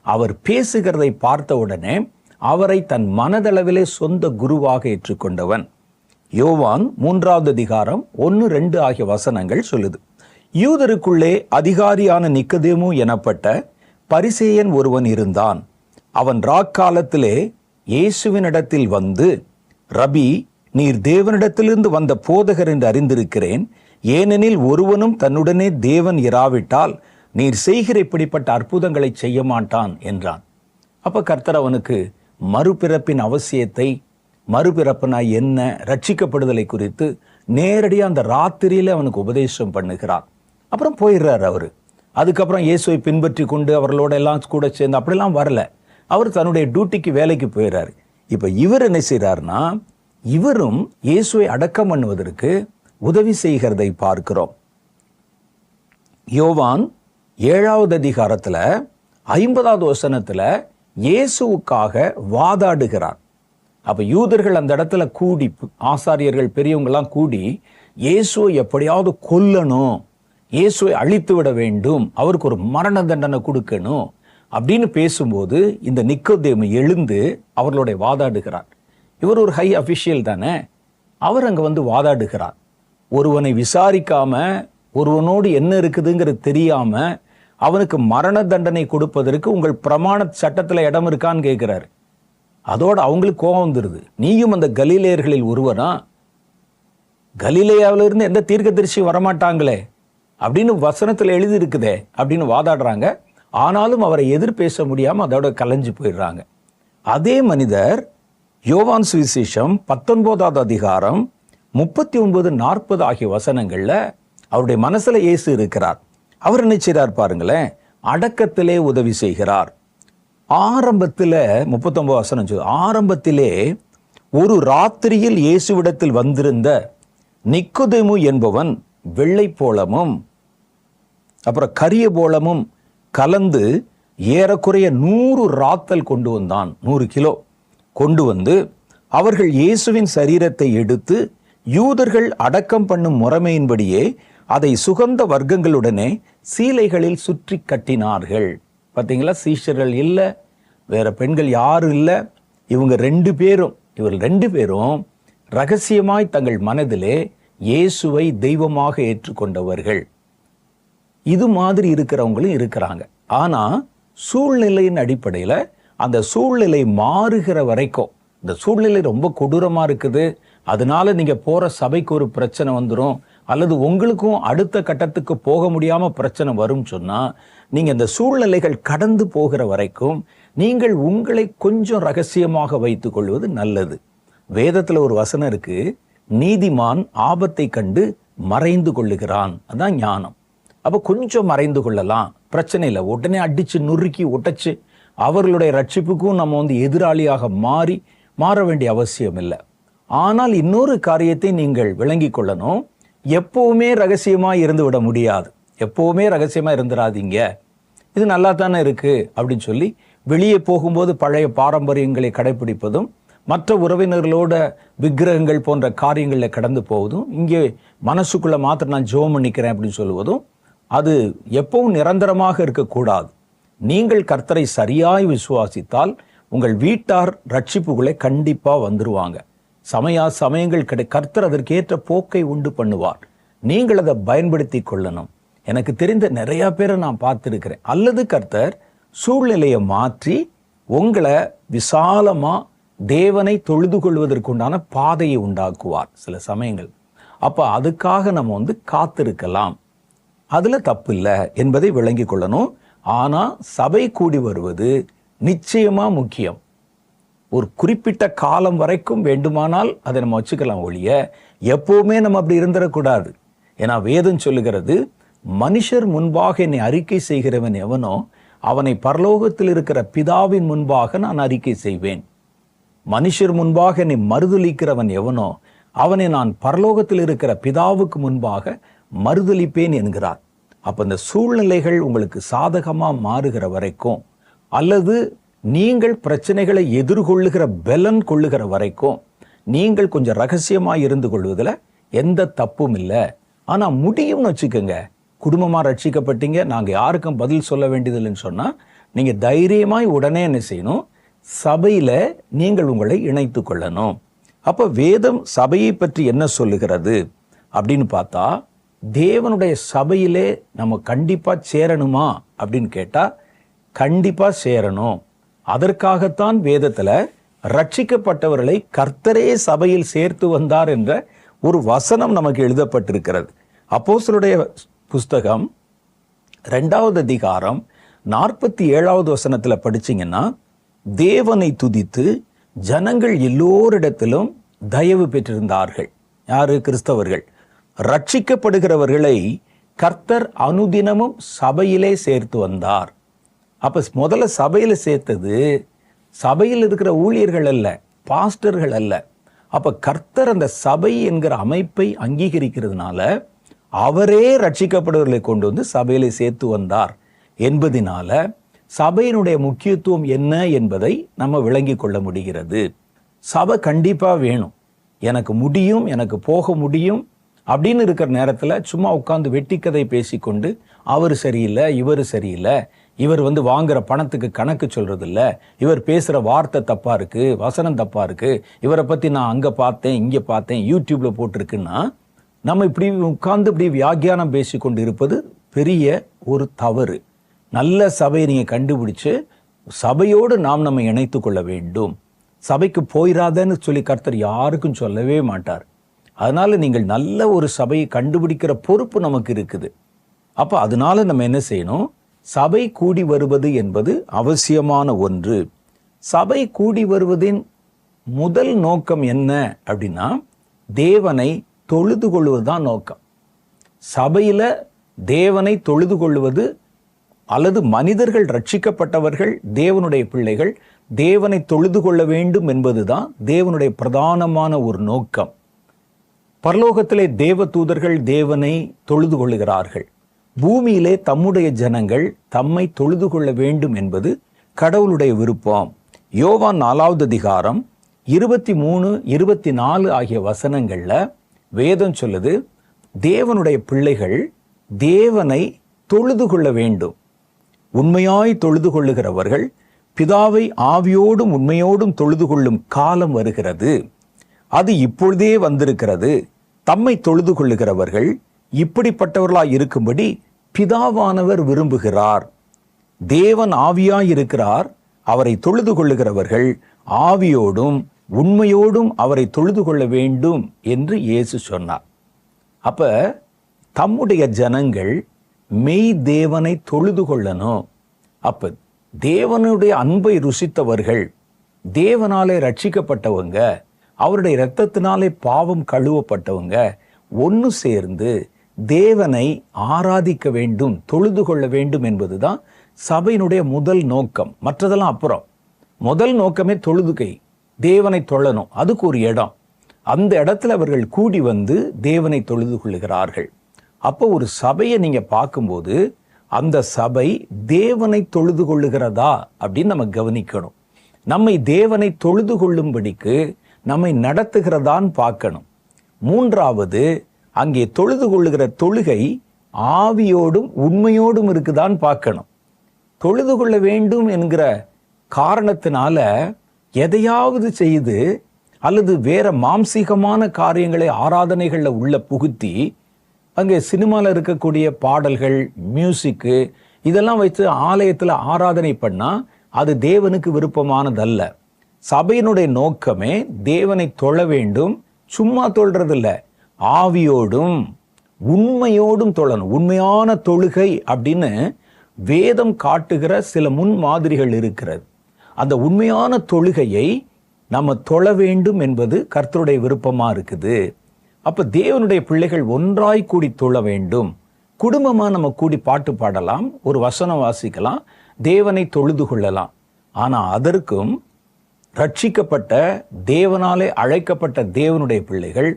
அவர் பேசுகிறதை பார்த்த உடனே அவரை தன் மனதளவிலே சொந்த குருவாக ஏற்றுக்கொண்டவன். யோவான் 3வது அதிகாரம் 1-2 ஆகிய வசனங்கள் சொல்லுது. யூதருக்குள்ளே அதிகாரியான நிக்கதேமு எனப்பட்ட பரிசேயன் ஒருவன் இருந்தான். அவன் ராக்காலத்திலே இயேசுவினிடத்தில் வந்து, ரபி, நீர் தேவனிடத்திலிருந்து வந்த போதகர் என்று அறிந்திருக்கிறேன். ஏனெனில் ஒருவனும் தன்னுடனே தேவன் இராவிட்டால் நீர் செய்கிற இப்படிப்பட்ட அற்புதங்களை செய்ய மாட்டான் என்றான். அப்ப கர்த்தர் அவனுக்கு மறுபிறப்பின் அவசியத்தை, மறுபிறப்புனா என்ன, ரட்சிக்கப்படுதலை குறித்து நேரடியாக அந்த ராத்திரியில அவனுக்கு உபதேசம் பண்ணுகிறார். அப்புறம் போயிடுறாரு அவரு. அதுக்கப்புறம் இயேசுவை பின்பற்றி கொண்டு அவர்களோட எல்லாம் கூட சேர்ந்து அப்படிலாம் வரல. அவர் தன்னுடைய டியூட்டிக்கு வேலைக்கு போயிடுறாரு. இப்ப இவர் என்ன செய்யறாருன்னா, இவரும் இயேசுவை அடக்கம் பண்ணுவதற்கு உதவி செய்கிறதை பார்க்கிறோம். யோவான் 7வது அதிகாரத்துல 50வது வசனத்துல இயேசுவுக்காக வாதாடுகிறார். அப்ப யூதர்கள் அந்த இடத்துல கூடி, ஆசாரியர்கள் பெரியவங்க எல்லாம் கூடி இயேசுவை எப்படியாவது கொல்லணும், இயேசுவை அழித்து விட வேண்டும், அவருக்கு ஒரு மரண தண்டனை கொடுக்கணும் அப்படின்னு பேசும்போது இந்த நிக்கோதேமு எழுந்து அவர்களுடைய வாதாடுகிறார். இவர் ஒரு ஹை அபிஷியல் தானே, அவர் அங்க வந்து வாதாடுகிறார். ஒருவனை விசாரிக்காம, ஒருவனோடு என்ன இருக்குதுங்கிறது தெரியாம அவனுக்கு மரண தண்டனை கொடுப்பதற்கு உங்கள் பிரமாண சட்டத்துல இடம் இருக்கான்னு கேட்கிறாரு. அதோட அவங்களுக்கு கோபம் வந்துருது. நீயும் அந்த கலிலேயர்களில் ஒருவனா? கலிலேயாவிலிருந்து எந்த தீர்க்கதரிசி வரமாட்டாங்களே அப்படின்னு வசனத்துல எழுதி இருக்குதே அப்படின்னு வாதாடுறாங்க. ஆனாலும் அவரை எதிர் பேச முடியாம அதோட கலைஞ்சு போயிடுறாங்க. அதே மனிதர் யோவான் சுவிசேஷம் 19வது அதிகாரம் 39-40 ஆகிய வசனங்கள்ல அவருடைய மனசுல இயேசு இருக்கிறார். அவர் என்ன செய்றார் பாருங்களேன், அடக்கத்திலே உதவி செய்கிறார். ஆரம்பத்துல 39 வசனம் சொல்லுது, ஆரம்பத்திலே ஒரு ராத்திரியில் இயேசுவிடத்தில் வந்திருந்த நிக்கோதேமு என்பவன் வெள்ளை போலமும் அப்புறம் கரிய போலமும் கலந்து ஏறக்குறைய 100 ராத்தல் கொண்டு வந்தான். 100 கிலோ கொண்டு வந்து அவர்கள் இயேசுவின் சரீரத்தை எடுத்து யூதர்கள் அடக்கம் பண்ணும் முறைமையின்படியே அதை சுகந்த வர்க்கங்களுடனே சீலைகளில் சுற்றி கட்டினார்கள். பார்த்தீங்களா, சீஷர்கள் இல்லை, வேற பெண்கள் யாரும் இல்லை, இவர்கள் 2 பேரும் ரகசியமாய் தங்கள் மனதிலே இயேசுவை தெய்வமாக ஏற்றுக்கொண்டவர்கள். இது மாதிரி இருக்கிறவங்களும் இருக்கிறாங்க. ஆனா சூழ்நிலையின் அடிப்படையில அந்த சூழ்நிலை மாறுகிற வரைக்கும், இந்த சூழ்நிலை ரொம்ப கொடூரமா இருக்குது, அதனால நீங்க போற சபைக்கு ஒரு பிரச்சனை வந்துடும், அல்லது உங்களுக்கும் அடுத்த கட்டத்துக்கு போக முடியாம பிரச்சனை வரும் சொன்னா, நீங்க இந்த சூழ்நிலைகள் கடந்து போகிற வரைக்கும் நீங்கள் உங்களை கொஞ்சம் ரகசியமாக வைத்துக் கொள்வது நல்லது. வேதத்துல ஒரு வசனம் இருக்கு, நீதிமான் ஆபத்தை கண்டு மறைந்து கொள்ளுகிறான், அதான் ஞானம். அப்ப கொஞ்சம் மறைந்து கொள்ளலாம், பிரச்சனை இல்லை. உடனே அடிச்சு நுறுக்கி உடைச்சு அவர்களுடைய ரட்சிப்புக்கும் நம்ம எதிராளியாக மாற வேண்டிய அவசியம் இல்லை. ஆனால் இன்னொரு காரியத்தை நீங்கள் விளங்கி கொள்ளணும். எப்பவுமே ரகசியமாக இருந்து விட முடியாது. எப்பவுமே ரகசியமாக இருந்துடாதீங்க. இது நல்லா தானே இருக்கு அப்படின்னு சொல்லி வெளியே போகும்போது பழைய பாரம்பரியங்களை கடைபிடிப்பதும், மற்ற உறவினர்களோட விக்கிரகங்கள் போன்ற காரியங்களில் கடந்து போவதும், இங்கே மனசுக்குள்ள மாத்திரம் நான் ஜெபம் பண்ணிக்கிறேன் அப்படின்னு சொல்லுவதும், அது எப்பவும் நிரந்தரமாக இருக்கக்கூடாது. நீங்கள் கர்த்தரை சரியாய் விசுவாசித்தால் உங்கள் வீட்டார் ரட்சிப்புகளை கண்டிப்பாக வந்துருவாங்க. சமயங்கள் கர்த்தர் அதற்கேற்ற போக்கை உண்டு பண்ணுவார். நீங்கள் அதை பயன்படுத்தி கொள்ளணும். எனக்கு தெரிந்த நிறைய பேரை நான் பார்த்துருக்கிறேன். அல்லது கர்த்தர் சூழ்நிலையை மாற்றி உங்களை விசாலமா தேவனை தொழுது கொள்வதற்குண்டான பாதையை உண்டாக்குவார் சில சமயங்கள். அப்ப அதுக்காக நம்ம காத்திருக்கலாம். அதுல தப்பு இல்லை என்பதை விளங்கி கொள்ளணும். ஆனா சபை கூடி வருவது நிச்சயமா முக்கியம். ஒரு குறிப்பிட்ட காலம் வரைக்கும் வேண்டுமானால் அதை நம்ம வச்சுக்கலாம் ஒழிய எப்பவுமே நம்ம அப்படி இருந்துடக்கூடாது. ஏன்னா வேதம் சொல்லுகிறது, மனுஷர் முன்பாக என்னை அறிக்கை செய்கிறவன் எவனோ அவனை பரலோகத்தில் இருக்கிற பிதாவின் முன்பாக நான் அறிக்கை செய்வேன். மனுஷர் முன்பாக என்னை மறுதலிக்கிறவன் எவனோ அவனை நான் பரலோகத்தில் இருக்கிற பிதாவுக்கு முன்பாக மறுதலிப்பேன் என்கிறார். அப்ப இந்த சூழ்நிலைகள் உங்களுக்கு சாதகமா மாறுகிற வரைக்கும், அல்லது நீங்கள் பிரச்சனைகளை எதிர்கொள்ளுகிற பலன் கொள்ளுகிற வரைக்கும் நீங்கள் கொஞ்சம் ரகசியமாக இருந்து கொள்வதில் எந்த தப்பும் இல்லை. ஆனால் முடியும்னு வச்சுக்கோங்க. குடும்பமாக ரட்சிக்கப்பட்டீங்க, நாங்கள் யாருக்கும் பதில் சொல்ல வேண்டியதில்லைன்னு சொன்னால் நீங்கள் தைரியமாய் உடனே என்ன செய்யணும்? சபையில் நீங்கள் உங்களை இணைத்து கொள்ளணும். அப்போ வேதம் சபையை பற்றி என்ன சொல்லுகிறது அப்படின்னு பார்த்தா, தேவனுடைய சபையிலே நம்ம கண்டிப்பாக சேரணுமா அப்படின்னு கேட்டால் கண்டிப்பாக சேரணும். அதற்காகத்தான் வேதத்தில் ரட்சிக்கப்பட்டவர்களை கர்த்தரே சபையில் சேர்த்து வந்தார் என்ற ஒரு வசனம் நமக்கு எழுதப்பட்டிருக்கிறது. அப்போஸ்தலருடைய புஸ்தகம் 2வது அதிகாரம் 47வது வசனத்தில் படிச்சீங்கன்னா, தேவனை துதித்து ஜனங்கள் எல்லோரிடத்திலும் தயவு பெற்றிருந்தார்கள். யாரு? கிறிஸ்தவர்கள். ரட்சிக்கப்படுகிறவர்களை கர்த்தர் அனுதினமும் சபையிலே சேர்த்து வந்தார். அப்ப முதல்ல சபையில சேர்த்தது சபையில் இருக்கிற ஊழியர்கள் அல்ல, பாஸ்டர்கள் அல்ல. அப்ப கர்த்தர் அந்த சபை என்கிற அமைப்பை அங்கீகரிக்கிறதுனால அவரே ரட்சிக்கப்படுவர்களை கொண்டு சபையில சேர்த்து வந்தார் என்பதினால சபையினுடைய முக்கியத்துவம் என்ன என்பதை நம்ம விளங்கி கொள்ள முடிகிறது. சபை கண்டிப்பா வேணும். எனக்கு முடியும், எனக்கு போக முடியும் அப்படின்னு இருக்கிற நேரத்தில் சும்மா உட்கார்ந்து வெட்டிக்கதை பேசிக்கொண்டு அவர் சரியில்லை, இவர் சரியில்லை, இவர் வாங்குற பணத்துக்கு கணக்கு சொல்றது இல்ல, இவர் பேசுற வார்த்தை தப்பா இருக்கு, வசனம் தப்பா இருக்கு, இவரை பத்தி நான் அங்க பார்த்தேன், இங்க பார்த்தேன், யூடியூப்ல போட்டிருக்குன்னா நம்ம இப்படி உட்கார்ந்து இப்படி வியாக்கியானம் பேசிக்கொண்டு இருப்பது பெரிய ஒரு தவறு. நல்ல சபையை நீங்க கண்டுபிடிச்சு சபையோடு நம்ம இணைத்து கொள்ள வேண்டும். சபைக்கு போயிடாதன்னு சொல்லி கர்த்தர் யாருக்கும் சொல்லவே மாட்டார். அதனால நீங்கள் நல்ல ஒரு சபையை கண்டுபிடிக்கிற பொறுப்பு நமக்கு இருக்குது. அப்ப அதனால நம்ம என்ன செய்யணும்? சபை கூடி வருவது என்பது அவசியமான ஒன்று. சபை கூடி வருவதின் முதல் நோக்கம் என்ன அப்படின்னா, தேவனை தொழுது கொள்வதுதான் நோக்கம். சபையில தேவனை தொழுது கொள்வது, அல்லது மனிதர்கள் ரட்சிக்கப்பட்டவர்கள் தேவனுடைய பிள்ளைகள் தேவனை தொழுது கொள்ள வேண்டும் என்பதுதான் தேவனுடைய பிரதானமான ஒரு நோக்கம். பரலோகத்திலே தேவ தூதர்கள் தேவனை தொழுது கொள்ளுகிறார்கள். பூமியிலே தம்முடைய ஜனங்கள் தம்மை தொழுது கொள்ள வேண்டும் என்பது கடவுளுடைய விருப்பம். யோவான் 4வது அதிகாரம் 23, 24 ஆகிய வசனங்கள்ல வேதம் சொல்லுது, தேவனுடைய பிள்ளைகள் தேவனை தொழுது கொள்ள வேண்டும். உண்மையாய் தொழுது கொள்ளுகிறவர்கள் பிதாவை ஆவியோடும் உண்மையோடும் தொழுது கொள்ளும் காலம் வருகிறது. அது இப்பொழுதே வந்திருக்கிறது. தம்மை தொழுது கொள்ளுகிறவர்கள் இப்படிப்பட்டவர்களாய் இருக்கும்படி பிதாவானவர் விரும்புகிறார். தேவன் ஆவியாய் இருக்கிறார். அவரை தொழுது கொள்ளுகிறவர்கள் ஆவியோடும் உண்மையோடும் அவரை தொழுது கொள்ள வேண்டும் என்று இயேசு சொன்னார். அப்ப தம்முடைய ஜனங்கள் மெய் தேவனை தொழுது கொள்ளணும். அப்ப தேவனுடைய அன்பை ருசித்தவர்கள், தேவனாலே ரட்சிக்கப்பட்டவங்க, அவருடைய இரத்தத்தினாலே பாவம் கழுவப்பட்டவங்க ஒன்று சேர்ந்து தேவனை ஆராதிக்க வேண்டும், தொழுது கொள்ள வேண்டும் என்பதுதான் சபையினுடைய முதல் நோக்கம். மற்றதெல்லாம் அப்புறம். முதல் நோக்கமே தொழுதுகை, தேவனை தொழணும். அதுக்கு ஒரு இடம். அந்த இடத்துல அவர்கள் கூடி வந்து தேவனை தொழுது கொள்ளுகிறார்கள். அப்போ ஒரு சபையை நீங்க பார்க்கும்போது அந்த சபை தேவனை தொழுது கொள்ளுகிறதா அப்படின்னு நம்ம கவனிக்கணும். நம்மை தேவனை தொழுது கொள்ளும்படிக்கு நம்மை நடத்துகிறதான்னு பார்க்கணும். மூன்றாவது, அங்கே தொழுது கொள்ளுகிற தொழுகை ஆவியோடும் உண்மையோடும் இருக்குதான்னு பார்க்கணும். தொழுது கொள்ள வேண்டும் என்கிற காரணத்தினால எதையாவது செய்து அல்லது வேற மாம்சீகமான காரியங்களை ஆராதனைகளில் உள்ள புகுத்தி அங்கே சினிமாவில் இருக்கக்கூடிய பாடல்கள், மியூசிக்கு இதெல்லாம் வைத்து ஆலயத்தில் ஆராதனை பண்ணா அது தேவனுக்கு விருப்பமானதல்ல. சபையினுடைய நோக்கமே தேவனை தொழ வேண்டும். சும்மா தொழுறதில்ல, ஆவியோடும் உண்மையோடும் தொழணும். உண்மையான தொழுகை அப்படின்னு வேதம் காட்டுகிற சில முன்மாதிரிகள் இருக்கிறது. அந்த உண்மையான தொழுகையை நம்ம தொழ வேண்டும் என்பது கர்த்தருடைய விருப்பமா இருக்குது. அப்ப தேவனுடைய பிள்ளைகள் ஒன்றாய் கூடி தொழ வேண்டும். குடும்பமா நம்ம கூடி பாட்டு பாடலாம், ஒரு வசனம் வாசிக்கலாம், தேவனை தொழுது கொள்ளலாம். ஆனா அதற்கும் ரட்சிக்கப்பட்ட தேவனாலே அழைக்கப்பட்ட தேவனுடைய பிள்ளைகள்,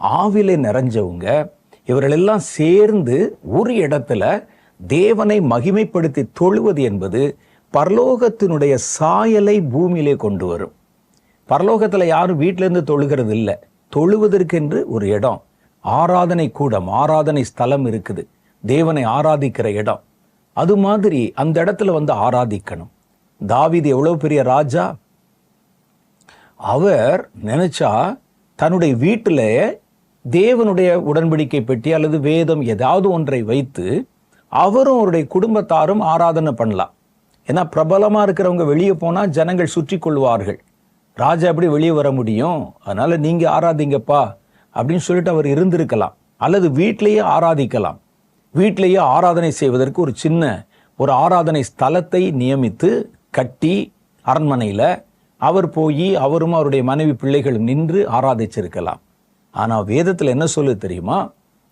ஆவிலே நிறைஞ்சவங்க, இவர்களெல்லாம் சேர்ந்து ஒரு இடத்துல தேவனை மகிமைப்படுத்தி தொழுவது என்பது பரலோகத்தினுடைய சாயலை பூமியிலே கொண்டு வரும். பரலோகத்தில் யாரும் வீட்டிலேருந்து தொழுகிறது இல்லை. தொழுவதற்கென்று ஒரு இடம், ஆராதனை கூடம், ஆராதனை ஸ்தலம் இருக்குது, தேவனை ஆராதிக்கிற இடம். அது மாதிரி அந்த இடத்துல வந்து ஆராதிக்கணும். தாவீது எவ்வளவு பெரிய ராஜா! அவர் நினைச்சா தன்னுடைய வீட்டில் தேவனுடைய உடன்படிக்கை பெட்டி அல்லது வேதம் ஏதாவது ஒன்றை வைத்து அவரும் அவருடைய குடும்பத்தாரும் ஆராதனை பண்ணலாம். ஏன்னா பிரபலமா இருக்கிறவங்க வெளியே போனா ஜனங்கள் சுற்றி கொள்வார்கள். ராஜா எப்படி வெளியே வர முடியும்? அதனால நீங்க ஆராதிங்கப்பா அப்படின்னு சொல்லிட்டு அவர் இருந்திருக்கலாம். அல்லது வீட்டிலேயே ஆராதிக்கலாம். வீட்டிலேயே ஆராதனை செய்வதற்கு ஒரு சின்ன ஒரு ஆராதனை ஸ்தலத்தை நியமித்து கட்டி அரண்மனையில அவர் போய் அவரும் அவருடைய மனைவி பிள்ளைகளும் நின்று ஆராதிச்சிருக்கலாம். ஆனா வேதத்தில் என்ன சொல்லுது தெரியுமா?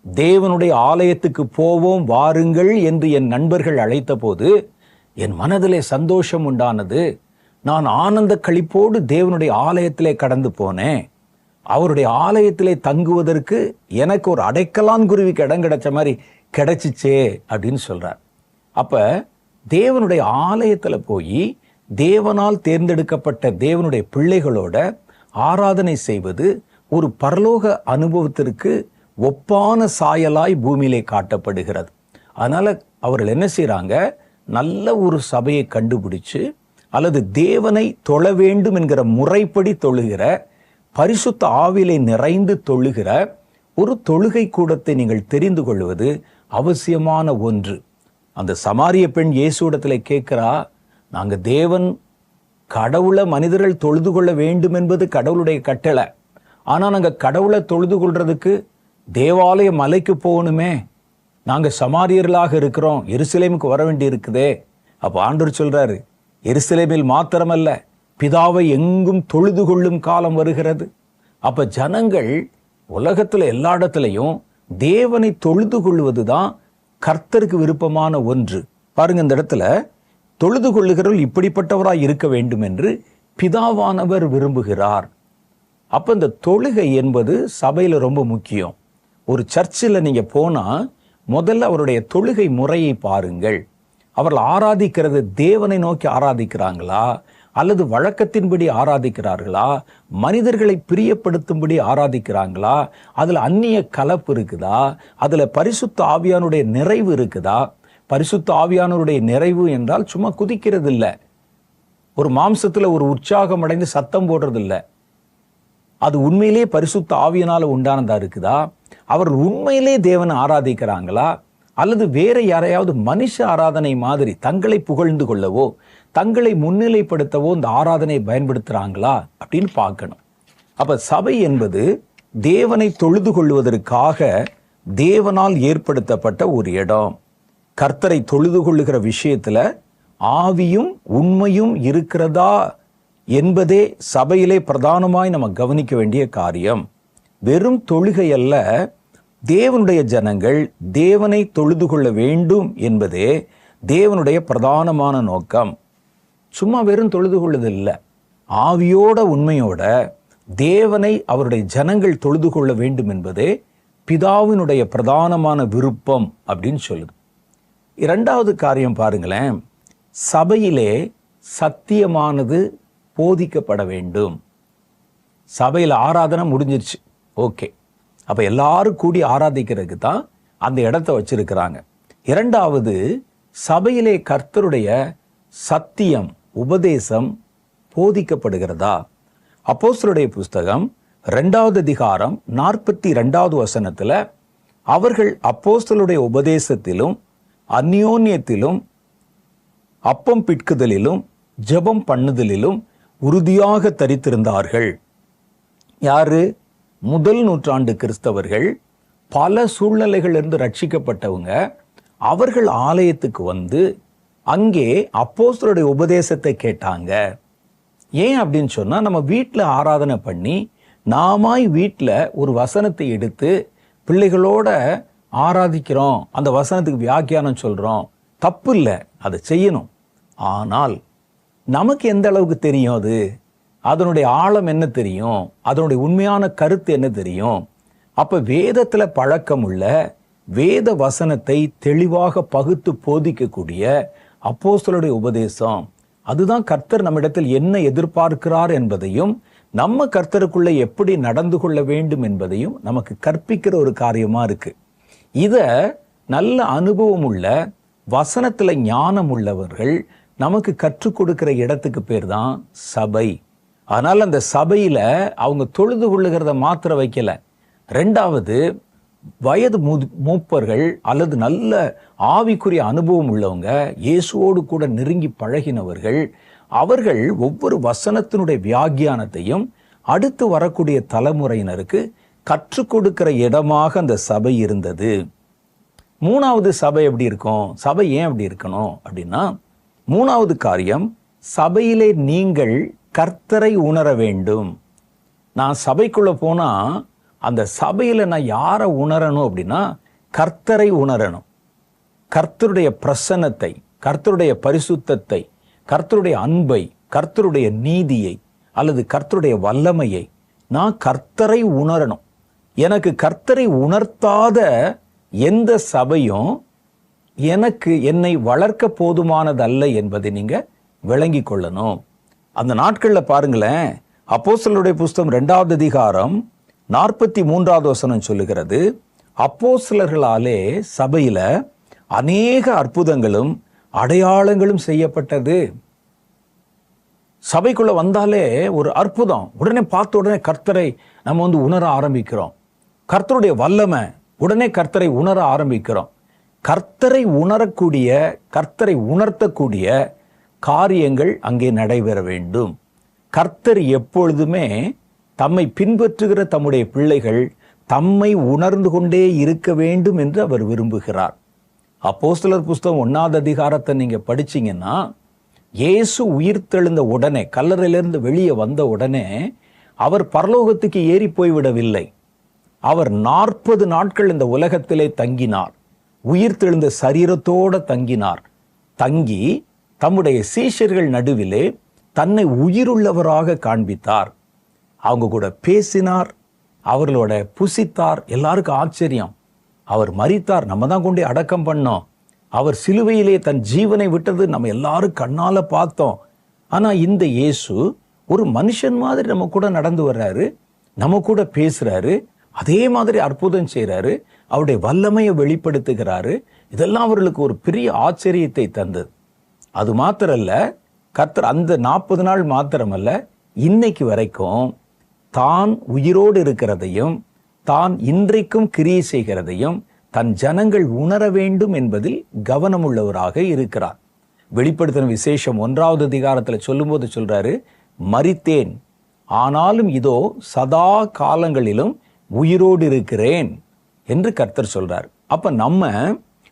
தேவனுடைய ஆலயத்துக்கு போவோம் வாருங்கள் என்று என் நண்பர்கள் அழைத்த போது என் மனதிலே சந்தோஷம் உண்டானது. நான் ஆனந்த களிப்போடு தேவனுடைய ஆலயத்திலே கடந்து போனேன். அவருடைய ஆலயத்திலே தங்குவதற்கு எனக்கு ஒரு அடைக்கலாங்குருவிக்கு இடம் கிடைச்ச மாதிரி கிடைச்சிச்சே அப்படின்னு சொல்றார். அப்ப தேவனுடைய ஆலயத்துல போய் தேவனால் தேர்ந்தெடுக்கப்பட்ட தேவனுடைய பிள்ளைகளோட ஆராதனை செய்வது ஒரு பரலோக அனுபவத்திற்கு ஒப்பான சாயலாய் பூமியிலே காட்டப்படுகிறது. அதனால அவர்கள் என்ன செய்யறாங்க? நல்ல ஒரு சபையை கண்டுபிடிச்சு அல்லது தேவனை தொழ வேண்டும் என்கிற முறைப்படி தொழுகிற, பரிசுத்த ஆவியிலே நிறைந்து தொழுகிற ஒரு தொழுகை கூடத்தை நீங்கள் தெரிந்து கொள்வது அவசியமான ஒன்று. அந்த சமாரிய பெண் இயேசுவிடத்துல கேட்கிறா, நாங்க தேவன் கடவுளை மனிதர்கள் தொழுது கொள்ள வேண்டும் என்பது கடவுளுடைய கட்டளை. ஆனா நாங்க கடவுளை தொழுது கொள்றதுக்கு தேவாலய மலைக்கு போகணுமே, நாங்க சமாரியர்களாக இருக்கிறோம், எருசலேமுக்கு வர வேண்டி இருக்குதே. அப்ப ஆண்டவர் சொல்றாரு, எருசலேமில் மாத்திரமல்ல பிதாவை எங்கும் தொழுது கொள்ளும் காலம் வருகிறது. அப்ப ஜனங்கள் உலகத்துல எல்லா இடத்துலையும் தேவனை தொழுது கொள்வதுதான் கர்த்தருக்கு விருப்பமான ஒன்று. பாருங்க, இந்த இடத்துல தொழுது கொள்ளுகிறவர்கள் இப்படிப்பட்டவராய் இருக்க வேண்டும் என்று பிதாவானவர் விரும்புகிறார். அப்ப இந்த தொழுகை என்பது சபையில ரொம்ப முக்கியம். ஒரு சர்ச்சில் நீங்க போனா முதல்ல அவருடைய தொழுகை முறையை பாருங்கள். அவர்கள் ஆராதிக்கிறது தேவனை நோக்கி ஆராதிக்கிறாங்களா அல்லது வழக்கத்தின்படி ஆராதிக்கிறார்களா, மனிதர்களை பிரியப்படுத்தும்படி ஆராதிக்கிறாங்களா, அதுல அந்நிய கலப்பு இருக்குதா, அதுல பரிசுத்த ஆவியானுடைய நிறைவு இருக்குதா? பரிசுத்த ஆவியானவருடைய நிறைவு என்றால் சும்மா குதிக்கிறது இல்லை, ஒரு மாம்சத்துல ஒரு உற்சாகம் அடைந்து சத்தம் போடுறது இல்லை. அது உண்மையிலே பரிசுத்த ஆவியினால உண்டானதா இருக்குதா? அவர்கள் உண்மையிலே தேவனை ஆராதிக்கிறாங்களா அல்லது வேற யாரையாவது மனுஷ ஆராதனை மாதிரி தங்களை புகழ்ந்து கொள்ளவோ தங்களை முன்னிலைப்படுத்தவோ இந்த ஆராதனை பயன்படுத்துறாங்களா அப்படின்னு பார்க்கணும். அப்ப சபை என்பது தேவனை தொழுது கொள்வதற்காக தேவனால் ஏற்படுத்தப்பட்ட ஒரு இடம். கர்த்தரை தொழுது கொள்ளுகிற விஷயத்துல ஆவியும் உண்மையும் இருக்கிறதா என்பதே சபையிலே பிரதானமாய் நம்ம கவனிக்க வேண்டிய காரியம். வெறும் தொழுகை அல்ல, தேவனுடைய ஜனங்கள் தேவனை தொழுது கொள்ள வேண்டும் என்பதே தேவனுடைய பிரதானமான நோக்கம். சும்மா வெறும் தொழுது கொள்ளுது இல்லை, ஆவியோட உண்மையோட தேவனை அவருடைய ஜனங்கள் தொழுது கொள்ள வேண்டும் என்பதே பிதாவினுடைய பிரதானமான விருப்பம் அப்படின்னு சொல்லுது. இரண்டாவது காரியம் பாருங்களேன், சபையிலே சத்தியமானது போதிக்கப்பட வேண்டும். சபையில் ஆராதனை முடிஞ்சிருச்சு, ஓகே, அப்ப எல்லாரும் கூடி ஆராதிக்கிறதுக்கு தான் அந்த இடத்த வச்சிருக்கிறாங்க. இரண்டாவது, சபையிலே கர்த்தருடைய சத்தியம் உபதேசம் போதிக்கப்படுகிறதா? அப்போஸ்தலருடைய புஸ்தகம் 2வது அதிகாரம் 42வது வசனத்துல அவர்கள் அப்போஸ்தலருடைய உபதேசத்திலும் அந்யோன்யத்திலும் அப்பம் பிட்குதலிலும் ஜெபம் பண்ணுதலிலும் உறுதியாக தரித்திருந்தார்கள். யாரு? முதல் நூற்றாண்டு கிறிஸ்தவர்கள், பல சூழ்நிலைகளிலிருந்து ரட்சிக்கப்பட்டவங்க. அவர்கள் ஆலயத்துக்கு வந்து அங்கே அப்போஸ்தலருடைய உபதேசத்தை கேட்டாங்க. ஏன் அப்படின்னு சொன்னா, நம்ம வீட்டில் ஆராதனை பண்ணி நாமாய் வீட்டில் ஒரு வசனத்தை எடுத்து பிள்ளைகளோட ஆராதிக்கிறோம், அந்த வசனத்துக்கு வியாக்கியானம் சொல்றோம், தப்பு இல்லை, அதை செய்யணும். ஆனால் நமக்கு எந்த அளவுக்கு தெரியும், அது அதனுடைய ஆழம் என்ன தெரியும், அதனுடைய உண்மையான கருத்து என்ன தெரியும்? அப்ப வேதத்துல பழக்கம் உள்ள வேத வசனத்தை தெளிவாக பகுத்து போதிக்கக்கூடிய அப்போஸ்தலருடைய உபதேசம், அதுதான் கர்த்தர் நம்மிடத்தில் என்ன எதிர்பார்க்கிறார் என்பதையும் நம்ம கர்த்தருக்குள்ள எப்படி நடந்து கொள்ள வேண்டும் என்பதையும் நமக்கு கற்பிக்கிற ஒரு காரியமா இருக்கு. இத நல்ல அனுபவம் உள்ள வசனத்துல ஞானம் உள்ளவர்கள் நமக்கு கற்றுக் கொடுக்கிற இடத்துக்கு பேர் தான் சபை. ஆனால் அந்த சபையில அவங்க தொழுது கொள்ளுகிறத மாத்திர வைக்கல. ரெண்டாவது, வயது மூப்பர்கள் அல்லது நல்ல ஆவிக்குரிய அனுபவம் உள்ளவங்க, இயேசுவோடு கூட நெருங்கி பழகினவர்கள், அவர்கள் ஒவ்வொரு வசனத்தினுடைய வியாக்கியானத்தையும் அடுத்து வரக்கூடிய தலைமுறையினருக்கு கற்றுக் கொடுக்கிற இடமாக அந்த சபை இருந்தது. மூணாவது, சபை எப்படி இருக்கும்? சபை ஏன் அப்படி இருக்கணும் அப்படின்னா, மூணாவது காரியம், சபையிலே நீங்கள் கர்த்தரை உணர வேண்டும். நான் சபைக்குள்ள போனா அந்த சபையில நான் யாரை உணரணும் அப்படின்னா, கர்த்தரை உணரணும். கர்த்தருடைய பிரசன்னத்தை, கர்த்தருடைய பரிசுத்தத்தை, கர்த்தருடைய அன்பை, கர்த்தருடைய நீதியை அல்லது கர்த்தருடைய வல்லமையை நான் கர்த்தரை உணரணும். எனக்கு கர்த்தரை உணர்த்தாத எந்த சபையும் என்னை வளர்க்க போதுமானதல்ல என்பதை நீங்க விளங்கி கொள்ளணும். அந்த நாட்கள்ல பாருங்களேன், அப்போஸ்தலருடைய புஸ்தகம் 2வது அதிகாரம் 43வது வசனம் சொல்லுகிறது, அப்போஸ்தலர்களாலே சபையில அநேக அற்புதங்களும் அடையாளங்களும் செய்யப்பட்டது. சபைக்குள்ள வந்தாலே ஒரு அற்புதம், உடனே பார்த்த உடனே கர்த்தரை நம்ம உணர ஆரம்பிக்கிறோம். கர்த்தருடைய வல்லமை, உடனே கர்த்தரை உணர ஆரம்பிக்கிறோம். கர்த்தரை உணரக்கூடிய, கர்த்தரை உணர்த்தக்கூடிய காரியங்கள் அங்கே நடைபெற வேண்டும். கர்த்தர் எப்பொழுதுமே தம்மை பின்பற்றுகிற தம்முடைய பிள்ளைகள் தம்மை உணர்ந்து கொண்டே இருக்க வேண்டும் என்று அவர் விரும்புகிறார். அப்போஸ்தலர் புஸ்தகம் 1வது அதிகாரத்தை நீங்க படிச்சீங்கன்னா, இயேசு உயிர்த்தெழுந்த உடனே, கல்லறையிலிருந்து வெளியே வந்த உடனே அவர் பரலோகத்துக்கு ஏறி போய்விடவில்லை. அவர் 40 நாட்கள் இந்த உலகத்திலே தங்கினார். உயிர்த்தெழுந்த சரீரத்தோடு தங்கினார். தங்கி தம்முடைய சீஷர்கள் நடுவிலே தன்னை உயிருள்ளவராக காண்பித்தார். அவங்க கூட பேசினார், அவர்களோட புசித்தார். எல்லாருக்கும் ஆச்சரியம். அவர் மரித்தார், நம்ம தான் கொண்டு அடக்கம் பண்ணோம். அவர் சிலுவையிலே தன் ஜீவனை விட்டது நம்ம எல்லாரும் கண்ணால பார்த்தோம். ஆனா இந்த இயேசு ஒரு மனுஷன் மாதிரி நம்ம கூட நடந்து வர்றாரு, நம்ம கூட பேசுறாரு, அதே மாதிரி அற்புதம் செய்யறாரு, அவருடைய வல்லமையை வெளிப்படுத்துகிறாரு. இதெல்லாம் அவர்களுக்கு ஒரு பெரிய ஆச்சரியத்தை தந்தது. அது மாத்திரல்ல, கர்த்தர் அந்த 40 நாள் மாத்திரமல்ல, இன்னைக்கு வரைக்கும் தான் உயிரோடு இருக்கிறதையும் தான் இன்றைக்கும் கிரியை செய்கிறதையும் தன் ஜனங்கள் உணர வேண்டும் என்பதில் கவனமுள்ளவராக இருக்கிறார். வெளிப்படுத்தின விசேஷம் 1வது அதிகாரத்தில் சொல்லும்போது சொல்றாரு, மரித்தேன், ஆனாலும் இதோ சதா காலங்களிலும் உயிரோடு இருக்கிறேன் என்று கர்த்தர் சொல்றார். அப்ப நம்ம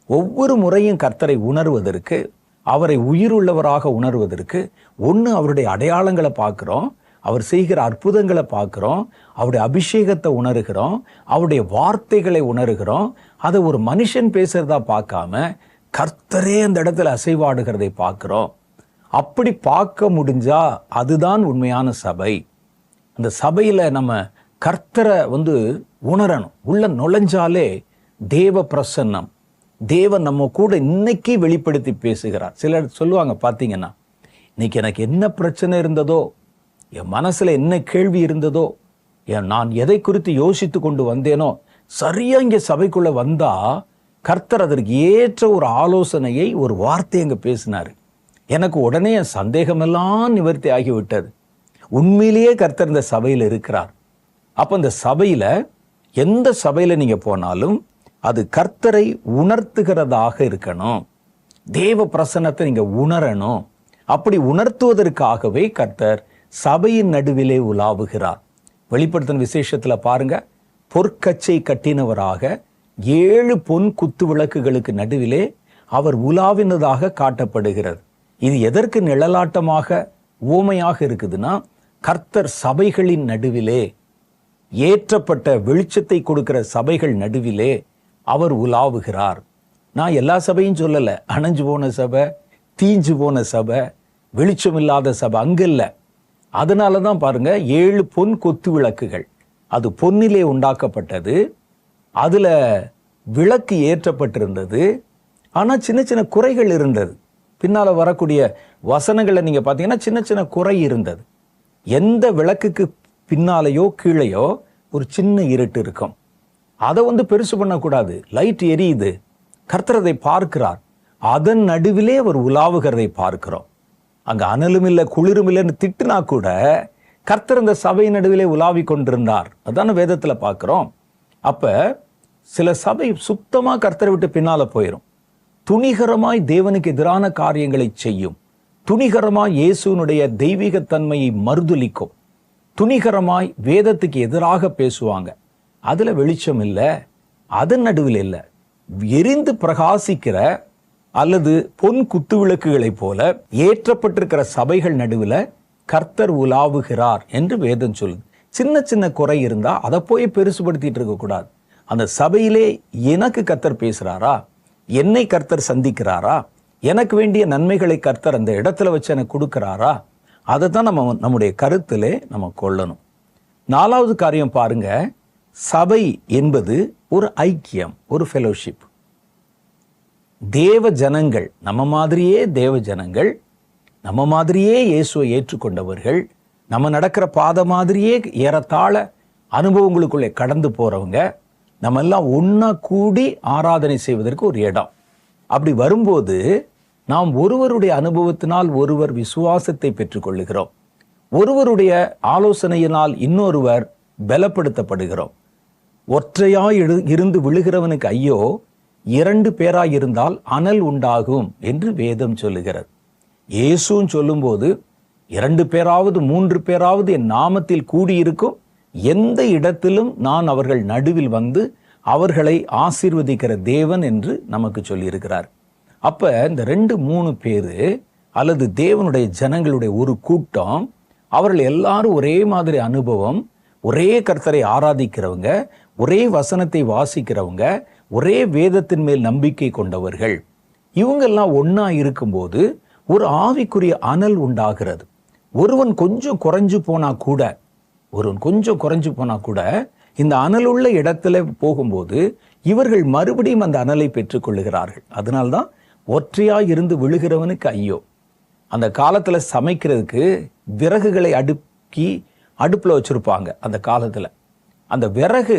ஒவ்வொரு முறையும் கர்த்தரை உணர்வதற்கு, அவரை உயிருள்ளவராக உணர்வதற்கு, ஒன்று அவருடைய அடையாளங்களை பார்க்கிறோம், அவர் செய்கிற அற்புதங்களை பார்க்கிறோம், அவருடைய அபிஷேகத்தை உணர்கிறோம், அவருடைய வார்த்தைகளை உணர்கிறோம். அதை ஒரு மனுஷன் பேசுறதா பார்க்காம கர்த்தரே அந்த இடத்துல அசைவாடுகிறதை பார்க்கிறோம். அப்படி பார்க்க முடிஞ்சா அதுதான் உண்மையான சபை. அந்த சபையில நம்ம கர்த்தரை உணரணும். உள்ள நுழைஞ்சாலே தேவ பிரசன்னம், தேவன் நம்ம கூட இன்னைக்கு வெளிப்படுத்தி பேசுகிறார். சிலர் சொல்லுவாங்க, பார்த்தீங்கன்னா, இன்னைக்கு எனக்கு என்ன பிரச்சனை இருந்ததோ, என் மனசுல என்ன கேள்வி இருந்ததோ, நான் எதை குறித்து யோசித்து கொண்டு வந்தேனோ, சரியா இங்க சபைக்குள்ள வந்தா கர்த்தர் அதற்கு ஏற்ற ஒரு ஆலோசனையை, ஒரு வார்த்தை அங்க பேசினாரு. எனக்கு உடனே என் சந்தேகமெல்லாம் நிவர்த்தி ஆகிவிட்டது. உண்மையிலேயே கர்த்தர் இந்த சபையில் இருக்கிறார். அப்ப இந்த சபையில, எந்த சபையில நீங்க போனாலும் அது கர்த்தரை உணர்த்துகிறதாக இருக்கணும். தேவ பிரசன்னத்தை நீங்க உணரணும். அப்படி உணர்த்துவதற்காகவே கர்த்தர் சபையின் நடுவிலே உலாவுகிறார். வெளிப்படுத்தின விசேஷத்துல பாருங்க, பொற்கச்சை கட்டினவராக 7 பொன் குத்து விளக்குகளுக்கு நடுவிலே அவர் உலாவினதாக காட்டப்படுகிறது. இது எதற்கு நிழலாட்டமாக, ஊமையாக இருக்குதுன்னா, கர்த்தர் சபைகளின் நடுவிலே, ஏற்றப்பட்ட வெளிச்சத்தை கொடுக்கிற சபைகள் நடுவிலே அவர் உலாவுகிறார். நான் எல்லா சபையும் சொல்லல, அணைஞ்சு போன சபை, தீஞ்சு போன சபை, வெளிச்சம் இல்லாத சபை அங்க இல்ல. அதனாலதான் பாருங்க, 7 பொன் கொத்து விளக்குகள், அது பொன்னிலே உண்டாக்கப்பட்டது, அதுல விளக்கு ஏற்றப்பட்டிருந்தது. ஆனா சின்ன சின்ன குறைகள் இருந்தது. பின்னால வரக்கூடிய வசனங்களை நீங்க பாத்தீங்கன்னா சின்ன சின்ன குறை இருந்தது. எந்த விளக்குக்கு பின்னாலேயோ கீழேயோ ஒரு சின்ன இருட்டு இருக்கும். அதை பெருசு பண்ணக்கூடாது. லைட் எரியுது, கர்த்தர் அதை பார்க்கிறார். அதன் நடுவிலே அவர் உலாவுகிறதை பார்க்கிறோம். அங்க அனலும் இல்லை குளிரும் இல்லைன்னு திட்டுனா கூட கர்த்தர் இந்த சபை நடுவிலே உலாவி கொண்டிருந்தார். அதான வேதத்துல பார்க்கிறோம். அப்ப சில சபை சுத்தமா கர்த்தரை விட்டு பின்னால போயிடும். துணிகரமாய் தேவனுக்கு எதிரான காரியங்களை செய்யும். துணிகரமாய் இயேசுனுடைய தெய்வீக தன்மையை மறுதலிக்கும். துணிகரமாய் வேதத்துக்கு எதிராக பேசுவாங்க. அதுல வெளிச்சம் இல்லை, அதன் நடுவில் இல்லை. எரிந்து பிரகாசிக்கிற அல்லது பொன் குத்து விளக்குகளைப் போல ஏற்றப்பட்டிருக்கிற சபைகள் நடுவில் கர்த்தர் உலாவுகிறார் என்று வேதம் சொல்லுது. சின்ன சின்ன குறை இருந்தா அதை போய் பெருசுபடுத்திட்டு இருக்க கூடாது. அந்த சபையிலே எனக்கு கர்த்தர் பேசுறாரா, என்னை கர்த்தர் சந்திக்கிறாரா, எனக்கு வேண்டிய நன்மைகளை கர்த்தர் அந்த இடத்துல வச்சு எனக்கு கொடுக்கிறாரா, அதை தான் நம்முடைய கருத்திலே நம்ம கொள்ளணும். 4வது காரியம் பாருங்க, சபை என்பது ஒரு ஐக்கியம், ஒரு ஃபெலோஷிப். தேவ ஜனங்கள், நம்ம மாதிரியே தேவ ஜனங்கள், நம்ம மாதிரியே இயேசுவை ஏற்றுக்கொண்டவர்கள், நம்ம நடக்கிற பாதை மாதிரியே ஏறத்தாழ அனுபவங்களுக்குள்ளே கடந்து போறவங்க, நம்ம எல்லாம் ஒன்னா கூடி ஆராதனை செய்வதற்கு ஒரு இடம். அப்படி வரும்போது நாம் ஒருவருடைய அனுபவத்தினால் ஒருவர் விசுவாசத்தை பெற்றுக்கொள்ளுகிறோம். ஒருவருடைய ஆலோசனையினால் இன்னொருவர் பலப்படுத்தப்படுகிறோம். ஒற்றையாய் இருந்து விழுகிறவனுக்கு ஐயோ, 2 பேராய் இருந்தால் அனல் உண்டாகும் என்று வேதம் சொல்லுகிறது. இயேசுவும் சொல்லும்போது 2 பேராவது 3 பேராவது என் நாமத்தில் கூடியிருக்கும், எந்த இடத்திலும் நான் அவர்கள் நடுவில் வந்து அவர்களை ஆசீர்வதிக்கிற தேவன் என்று நமக்கு சொல்லியிருக்கிறார். அப்ப இந்த 2-3 பேரு அல்லது தேவனுடைய ஜனங்களுடைய ஒரு கூட்டம், அவர்கள் எல்லாரும் ஒரே மாதிரி அனுபவம், ஒரே கர்த்தரை ஆராதிக்கிறவங்க, ஒரே வசனத்தை வாசிக்கிறவங்க, ஒரே வேதத்தின் மேல் நம்பிக்கை கொண்டவர்கள். இவங்கெல்லாம் ஒன்னா இருக்கும்போது ஒரு ஆவிக்குரிய அனல் உண்டாகிறது. ஒருவன் கொஞ்சம் குறைஞ்சு போனா கூட இந்த அனலுள்ள இடத்துல போகும்போது இவர்கள் மறுபடியும் அந்த அனலை பெற்றுக் கொள்ளுகிறார்கள். அதனால்தான் ஒற்றையாய் இருந்து விழுகிறவனுக்கு ஐயோ. அந்த காலத்துல சமைக்கிறதுக்கு விறகுகளை அடுக்கி அடுப்புல வச்சிருப்பாங்க. அந்த காலத்துல அந்த விறகு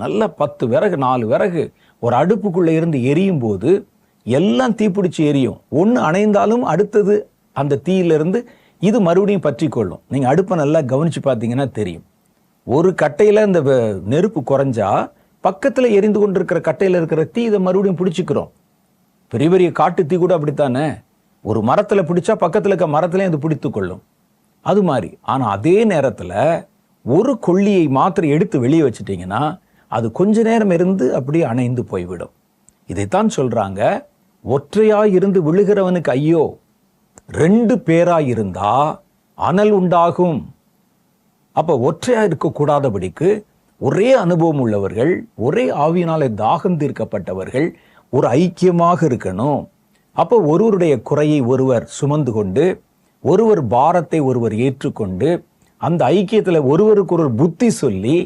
நல்ல 10 விறகு 4 விறகு ஒரு அடுப்புக்குள்ள இருந்து எரியும் போது எல்லாம் தீப்பிடிச்சு எரியும். ஒன்று அணைந்தாலும் அடுத்தது அந்த தீயிலிருந்து இது மறுபடியும் பற்றி கொள்ளும். நீங்க அடுப்பை நல்லா கவனிச்சு பார்த்தீங்கன்னா தெரியும். ஒரு கட்டையில இந்த நெருப்பு குறைஞ்சா பக்கத்துல எரிந்து கொண்டிருக்கிற கட்டையில இருக்கிற தீ இதை மறுபடியும் பிடிச்சிக்கிறோம். பெரிய பெரிய காட்டு தீ கூட அப்படித்தானே, ஒரு மரத்துல பிடிச்சா பக்கத்துல இருக்க மரத்திலையும் அது பிடித்து கொள்ளும். அது மாதிரி. ஆனா அதே நேரத்துல ஒரு கொள்ளியை மாத்திரம் எடுத்து வெளியே வச்சுட்டீங்கன்னா அது கொஞ்ச நேரம் இருந்து அப்படியே அணைந்து போய்விடும். இதைத்தான் சொல்றாங்க, ஒற்றையாய் இருந்து விழுகிறவனுக்கு ஐயோ, 2 பேராய் இருந்தா அனல் உண்டாகும். அப்ப ஒற்றையா இருக்கக்கூடாதபடிக்கு ஒரே அனுபவம் உள்ளவர்கள், ஒரே ஆவியினாலே தாகம் தீர்க்கப்பட்டவர்கள், ஒரு ஐக்கியமாக இருக்கணும். அப்போ ஒருவருடைய குறையை ஒருவர் சுமந்து கொண்டு, ஒருவர் பாரத்தை ஒருவர் ஏற்றுக்கொண்டு, அந்த ஐக்கியத்தில் ஒருவருக்கு ஒரு புத்தி சொல்லி,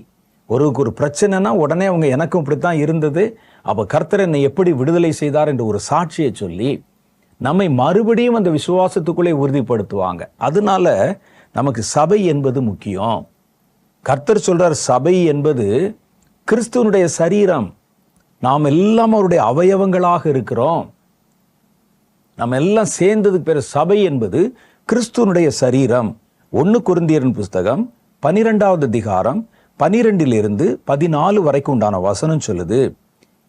ஒருவருக்கு ஒரு பிரச்சனைனா உடனே அவங்க எனக்கும் இப்படித்தான் இருந்தது, அப்போ கர்த்தர் என்னை எப்படி விடுதலை செய்தார் என்று ஒரு சாட்சியை சொல்லி நம்மை மறுபடியும் அந்த விசுவாசத்துக்குள்ளே உறுதிப்படுத்துவாங்க. அதனால நமக்கு சபை என்பது முக்கியம். கர்த்தர் சொல்றார், சபை என்பது கிறிஸ்துவனுடைய சரீரம். நாம் எல்லாம் அவருடைய அவயவங்களாக இருக்கிறோம். நம்ம எல்லாம் சேர்ந்ததுக்கு பேர் சபை என்பது கிறிஸ்துவனுடைய சரீரம். 1 கொரிந்தியரின் புஸ்தகம் 12வது அதிகாரம் 12 14 வரைக்கும் உண்டான வசனம் சொல்லுது,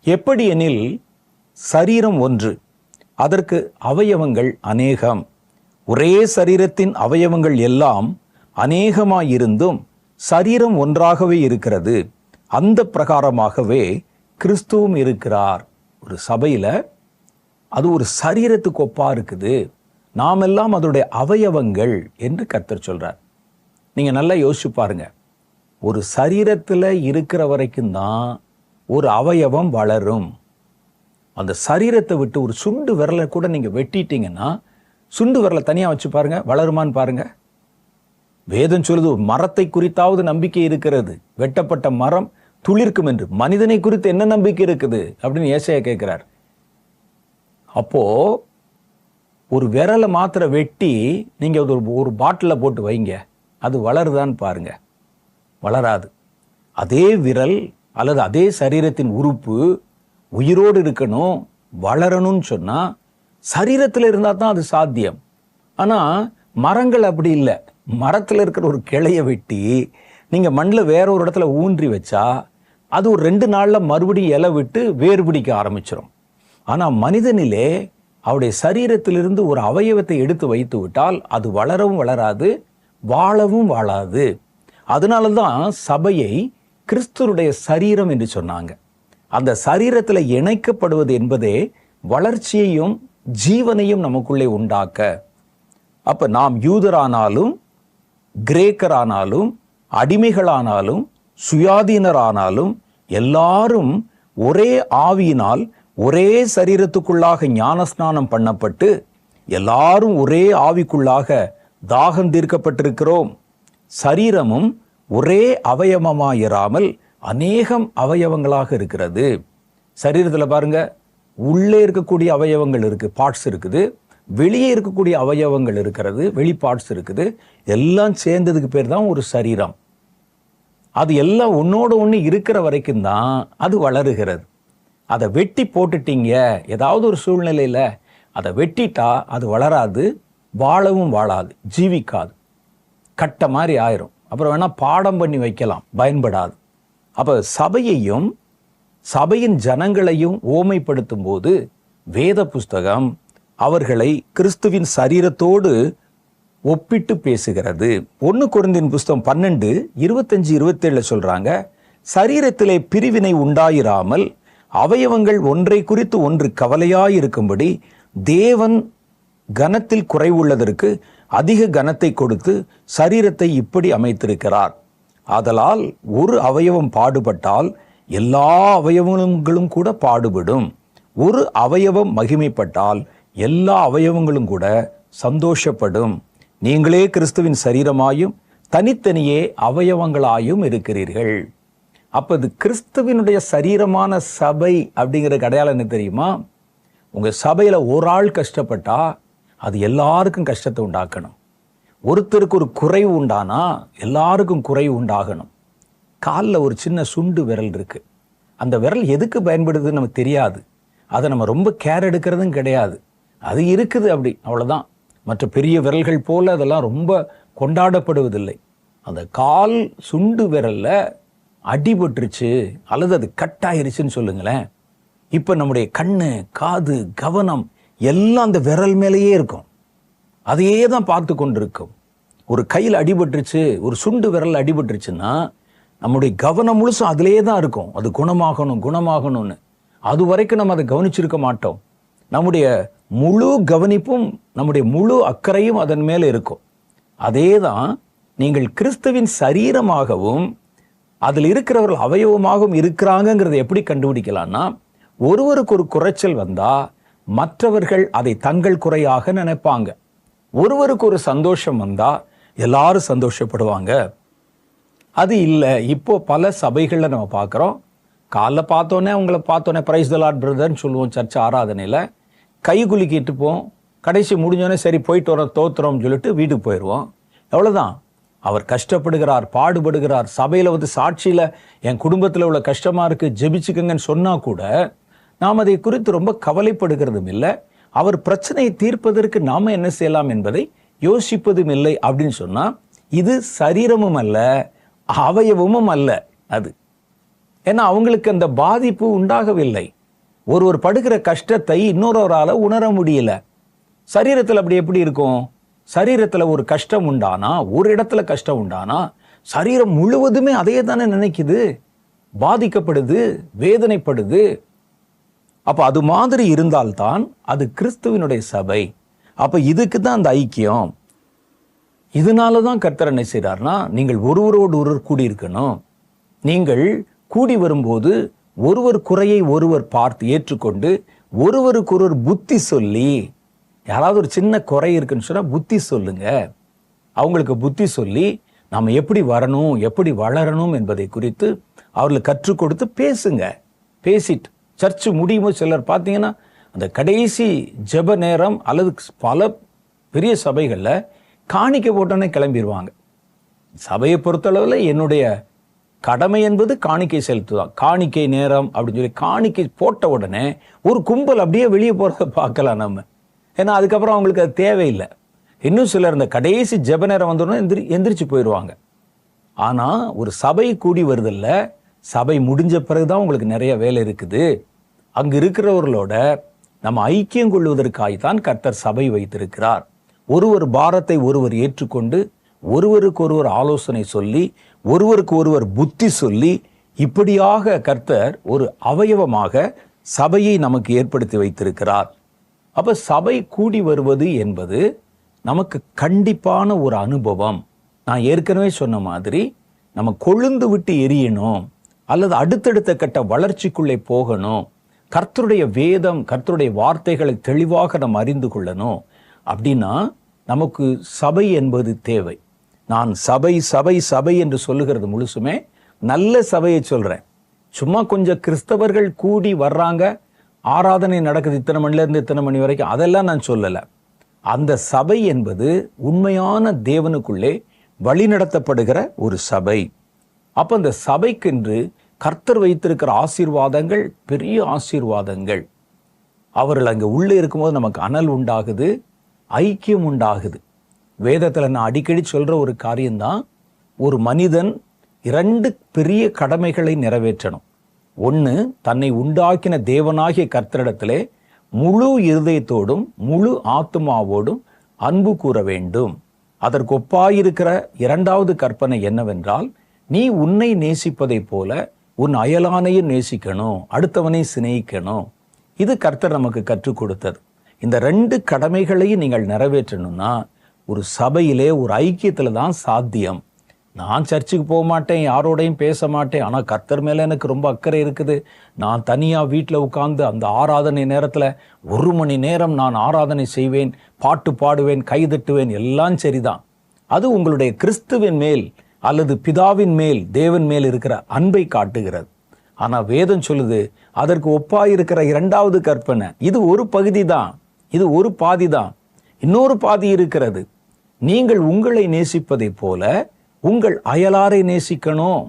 எப்படி எனில் சரீரம் ஒன்று, அதற்கு அவயவங்கள் அநேகம். ஒரே சரீரத்தின் அவயவங்கள் எல்லாம் அநேகமாயிருந்தும் சரீரம் ஒன்றாகவே இருக்கிறது. அந்த பிரகாரமாகவே கிறிஸ்துவும் இருக்கிறார். ஒரு சபையில அது ஒரு சரீரத்துக்கு ஒப்பா இருக்குது. நாம் எல்லாம் அதோடைய அவயவங்கள் என்று கர்த்தர் சொல்றார். நீங்க நல்லா யோசிச்சு பாருங்க. ஒரு சரீரத்தில் இருக்கிற வரைக்கும் தான் ஒரு அவயவம் வளரும். அந்த சரீரத்தை விட்டு ஒரு சுண்டு விரலை கூட நீங்க வெட்டிட்டீங்கன்னா, சுண்டு விரலை தனியா வச்சு பாருங்க, வளருமான்னு பாருங்க. வேதம் சொல்லுது, மரத்தை குறித்தாவது நம்பிக்கை இருக்கிறது, வெட்டப்பட்ட மரம் துளிர்க்கும் என்று. மனிதனை குறித்து என்ன நம்பிக்கை இருக்குது அப்படின்னு ஏசாயா கேட்கிறார். அப்போ ஒரு விரலை மாத்திர வெட்டி நீங்க ஒரு பாட்டில போட்டு வைங்க, அது வளருதான்னு பாருங்க, வளராது. அதே விரல் அல்லது அதே சரீரத்தின் உறுப்பு உயிரோடு இருக்கணும், வளரணும்னு சொன்னா சரீரத்தில் இருந்தால் தான் அது சாத்தியம். ஆனா மரங்கள் அப்படி இல்லை. மரத்தில் இருக்கிற ஒரு கிளையை வெட்டி நீங்க மண்ணில் வேற ஒரு இடத்துல ஊன்றி வச்சா அது ஒரு 2 நாள்ல மறுபடியும் இலை விட்டு வேறு பிடிக்க ஆரம்பிச்சிடும். ஆனா மனிதனிலே அவருடைய சரீரத்திலிருந்து ஒரு அவயவத்தை எடுத்து வைத்து விட்டால் அது வளரவும் வளராது, வாழவும் வாழாது. அதனாலதான் சபையை கிறிஸ்துவுடைய சரீரம் என்று சொன்னாங்க. அந்த சரீரத்தில் இணைக்கப்படுவது என்பதே வளர்ச்சியையும் ஜீவனையும் நமக்குள்ளே உண்டாக்க. அப்ப நாம் யூதரானாலும் கிரேக்கரானாலும் அடிமைகளானாலும் சுயாதீனரானாலும் எல்லாரும் ஒரே ஆவியினால் ஒரே சரீரத்துக்குள்ளாக ஞானஸ்நானம் பண்ணப்பட்டு எல்லாரும் ஒரே ஆவிக்குள்ளாக தாகம் தீர்க்கப்பட்டிருக்கிறோம். சரீரமும் ஒரே அவயவமாயிராமல் அநேகம் அவயவங்களாக இருக்கிறது. சரீரத்தில் பாருங்க, உள்ளே இருக்கக்கூடிய அவயவங்கள் இருக்கு, பார்ட்ஸ் இருக்குது, வெளியே இருக்கக்கூடிய அவயவங்கள் இருக்கிறது, வெளி பார்ட்ஸ் இருக்குது. எல்லாம் சேர்ந்ததுக்கு பேர் தான் ஒரு சரீரம். அது எல்லாம் ஒன்னோட ஒன்று இருக்கிற வரைக்கும் தான் அது வளருகிறது. அதை வெட்டி போட்டுட்டீங்க ஏதாவது ஒரு சூழ்நிலையில, அதை வெட்டிட்டா அது வளராது, வாழவும் வாழாது, ஜீவிக்காது, கட்ட மாதிரி ஆயிரும். அப்புறம் வேணா பாடம் பண்ணி வைக்கலாம், பயன்படாது. அப்ப சபையையும் சபையின் ஜனங்களையும் ஓமைப்படுத்தும் போது வேத புஸ்தகம் அவர்களை கிறிஸ்துவின் சரீரத்தோடு ஒப்பிட்டு பேசுகிறது. 1 கொரிந்தியர் புஸ்தகம் 12:25-27 சொல்றாங்க, சரீரத்திலே பிரிவினை உண்டாயிராமல் அவயவங்கள் ஒன்றை குறித்து ஒன்று கவலையாயிருக்கும்படி தேவன் கனத்தில் குறைவுள்ளதற்கு அதிக கனத்தை கொடுத்து சரீரத்தை இப்படி அமைத்திருக்கிறார். ஆதலால் ஒரு அவயவம் பாடுபட்டால் எல்லா அவயவங்களும் கூட பாடுபடும். ஒரு அவயவம் மகிமைப்பட்டால் எல்லா அவயவங்களும் கூட சந்தோஷப்படும். நீங்களே கிறிஸ்துவின் சரீரமாயும் தனித்தனியே அவயவங்களாயும் இருக்கிறீர்கள். அப்ப இது கிறிஸ்துவினுடைய சரீரமான சபை அப்படிங்கிற அடையாளம் என்ன தெரியுமா? உங்க சபையில ஒரு ஆள் கஷ்டப்பட்டா அது எல்லாருக்கும் கஷ்டத்தை உண்டாக்கணும். ஒருத்தருக்கு ஒரு குறைவு உண்டானா எல்லாருக்கும் குறைவு உண்டாகணும். காலில் ஒரு சின்ன சுண்டு விரல் இருக்கு, அந்த விரல் எதுக்கு பயன்படுதுன்னு நமக்கு தெரியாது. அதை நம்ம ரொம்ப கேர் எடுக்கிறதும் கிடையாது, அது இருக்குது அப்படி, அவ்வளோதான். மற்ற பெரிய விரல்கள் போல அதெல்லாம் ரொம்ப கொண்டாடப்படுவதில்லை. அந்த கால் சுண்டு விரல்ல அடிபட்டுருச்சு அல்லது அது கட் ஆயிருச்சுன்னு சொல்லுங்களேன், இப்போ நம்முடைய கண்ணு, காது, கவனம் எல்லாம் அந்த விரல் மேலேயே இருக்கும், அதையே தான் பார்த்து கொண்டு இருக்கும். ஒரு கையில் அடிபட்டுருச்சு, ஒரு சுண்டு விரல் அடிபட்டுருச்சுன்னா நம்முடைய கவனம் முழுசும் அதிலேயே தான் இருக்கும், அது குணமாகணும் குணமாகணும்னு. அது வரைக்கும் நம்ம அதை கவனிச்சிருக்க மாட்டோம். நம்முடைய முழு கவனிப்பும் நம்முடைய முழு அக்கறையும் அதன் மேலே இருக்கும். அதே தான் நீங்கள் கிறிஸ்துவின் சரீரமாகவும் அதில் இருக்கிறவர்கள் அவயவமாகவும் இருக்கிறாங்கிறத எப்படி கண்டுபிடிக்கலாம்னா, ஒருவருக்கு ஒரு குறைச்சல் வந்தா மற்றவர்கள் அதை தங்கள் குறையாக நினைப்பாங்க. ஒருவருக்கு ஒரு சந்தோஷம் வந்தா எல்லாரும் சந்தோஷப்படுவாங்க. அது இல்லை. இப்போ பல சபைகளில் நம்ம பார்க்குறோம், காலைல பார்த்தோன்னே உங்களை பார்த்தோன்னே பிரைஸ் தி லார்ட் பிரதர்ன்னு சொல்லுவோம் சர்ச் ஆராதனையில், கை குலுக்கிட்டு போவோம், கடைசி முடிஞ்சோடனே சரி போயிட்டு வரோம் தோத்துறோம்னு சொல்லிட்டு வீட்டுக்கு போயிடுவோம். எவ்வளோதான். அவர் கஷ்டப்படுகிறார், பாடுபடுகிறார், சபையில் வந்து சாட்சியில் என் குடும்பத்தில் உள்ள கஷ்டமாக இருக்குது ஜெபிச்சுக்கங்கன்னு சொன்னால் கூட நாம் அதை குறித்து ரொம்ப கவலைப்படுகிறதும் இல்லை. அவர் பிரச்சனையை தீர்ப்பதற்கு நாம் என்ன செய்யலாம் என்பதை யோசிப்பதும் இல்லை அப்படின்னு சொன்னால் இது சரீரமும் அல்ல, அவயவமும் அல்ல. அது ஏன்னா அவங்களுக்கு அந்த பாதிப்பு உண்டாகவில்லை. ஒருவர் படுகிற கஷ்டத்தை இன்னொருவரால் உணர முடியல. சரீரத்தில் அப்படி எப்படி இருக்கும்? சரீரத்தில் ஒரு கஷ்டம் உண்டானா, ஒரு இடத்துல கஷ்டம் உண்டானா சரீரம் முழுவதுமே அதையே தானே நினைக்குது, பாதிக்கப்படுது, வேதனைப்படுது. அப்ப அது மாதிரி இருந்தால்தான் அது கிறிஸ்துவினுடைய சபை. அப்ப இதுக்கு தான் அந்த ஐக்கியம். இதனாலதான் கர்த்தர் என்ன செய்றார்னா, நீங்கள் ஒருவரோடு ஒருவர் கூடியிருக்கணும். நீங்கள் கூடி வரும்போது ஒருவர் குறையை ஒருவர் பார்த்து ஏற்றுக்கொண்டு ஒருவருக்கு ஒருவர் புத்தி சொல்லி, யாராவது ஒரு சின்ன குறை இருக்குன்னு சொன்னா புத்தி சொல்லுங்க. அவங்களுக்கு புத்தி சொல்லி நாம எப்படி வரணும், எப்படி வளரணும் என்பதை குறித்து அவர்களுக்கு கற்றுக் கொடுத்து பேசுங்க. பேசிட்டு சர்ச்சு முடியுமோ சிலர் பார்த்தீங்கன்னா அந்த கடைசி ஜெப நேரம் அல்லது பல பெரிய சபைகளில் காணிக்க போட்டோன்னே கிளம்பிடுவாங்க. சபையை பொறுத்தளவில் என்னுடைய கடமை என்பது காணிக்கை செலுத்துதான். காணிக்கை நேரம் அப்படின்னு சொல்லி காணிக்கை போட்ட உடனே ஒரு கும்பல் அப்படியே வெளியே போகிறத பார்க்கலாம் நம்ம. ஏன்னா அதுக்கப்புறம் அவங்களுக்கு அது தேவையில்லை. இன்னும் சிலர் இந்த கடைசி ஜெப நேரம் வந்தோடனே எந்திரிச்சு போயிடுவாங்க. ஆனால் ஒரு சபை கூடி வருதில்ல, சபை முடிஞ்ச பிறகுதான் உங்களுக்கு நிறைய வேலை இருக்குது. அங்கு இருக்கிறவர்களோட நம்ம ஐக்கியம் கொள்வதற்காகத்தான் கர்த்தர் சபை வைத்திருக்கிறார். ஒருவர் பாரத்தை ஒருவர் ஏற்றுக்கொண்டு ஒருவருக்கு ஒருவர் ஆலோசனை சொல்லி ஒருவருக்கு ஒருவர் புத்தி சொல்லி இப்படியாக கர்த்தர் ஒரு அவயவமாக சபையை நமக்கு ஏற்படுத்தி வைத்திருக்கிறார். அப்ப சபை கூடி வருவது என்பது நமக்கு கண்டிப்பான ஒரு அனுபவம். நான் ஏற்கனவே சொன்ன மாதிரி நம்ம கொழுந்து விட்டு எரியணும் அல்லது அடுத்தடுத்த கட்ட வளர்ச்சிக்குள்ளே போகணும். கர்த்தருடைய வேதம், கர்த்தருடைய வார்த்தைகளை தெளிவாக நம்ம அறிந்து கொள்ளணும். அப்படின்னா நமக்கு சபை என்பது தேவை. நான் சபை சபை சபை என்று சொல்லுகிறது முழுசுமே நல்ல சபையை சொல்றேன். சும்மா கொஞ்சம் கிறிஸ்தவர்கள் கூடி வர்றாங்க, ஆராதனை நடக்குது இத்தனை மணிலேருந்து இத்தனை மணி வரைக்கும், அதெல்லாம் நான் சொல்லலை. அந்த சபை என்பது உண்மையான தேவனுக்குள்ளே வழிநடத்தப்படுகிற ஒரு சபை. அப்போ அந்த சபைக்கென்று கர்த்தர் வைத்திருக்கிற ஆசீர்வாதங்கள் பெரிய ஆசீர்வாதங்கள். அவர்கள் அங்கே உள்ளே இருக்கும்போது நமக்கு அனல் உண்டாகுது, ஐக்கியம் உண்டாகுது. வேதத்தில் நான் அடிக்கடி சொல்கிற ஒரு காரியம்தான், ஒரு மனிதன் 2 பெரிய கடமைகளை நிறைவேற்றணும். ஒன்று, தன்னை உண்டாக்கின தேவனாகிய கர்த்தரிடத்திலே முழு இருதயத்தோடும் முழு ஆத்துமாவோடும் அன்பு கூற வேண்டும். அதற்கு ஒப்பாயிருக்கிற 2வது கற்பனை என்னவென்றால், நீ உன்னை நேசிப்பதை போல உன் அயலானையும் நேசிக்கணும், அடுத்தவனை சிநேகிக்கணும். இது கர்த்தர் நமக்கு கற்றுக் கொடுத்தது. இந்த 2 கடமைகளையும் நீங்கள் நிறைவேற்றணும்னா ஒரு சபையிலே ஒரு ஐக்கியத்தில் தான் சாத்தியம். நான் சர்ச்சுக்கு போக மாட்டேன், யாரோடையும் பேச மாட்டேன், ஆனால் கர்த்தர் மேலே எனக்கு ரொம்ப அக்கறை இருக்குது, நான் தனியாக வீட்டில் உட்கார்ந்து அந்த ஆராதனை நேரத்தில் 1 மணி நேரம் நான் ஆராதனை செய்வேன், பாட்டு பாடுவேன், கைதட்டுவேன், எல்லாம் சரிதான். அது உங்களுடைய கிறிஸ்துவின் மேல் அல்லது பிதாவின் மேல், தேவன் மேல் இருக்கிற அன்பை காட்டுகிறது. ஆனால் வேதம் சொல்லுது அதற்கு ஒப்பாயிருக்கிற 2வது கற்பனை, இது ஒரு பகுதி தான், இது ஒரு பாதி தான், இன்னொரு பாதி இருக்கிறது. நீங்கள் உங்களை நேசிப்பதை போல உங்கள் அயலாரை நேசிக்கணும்.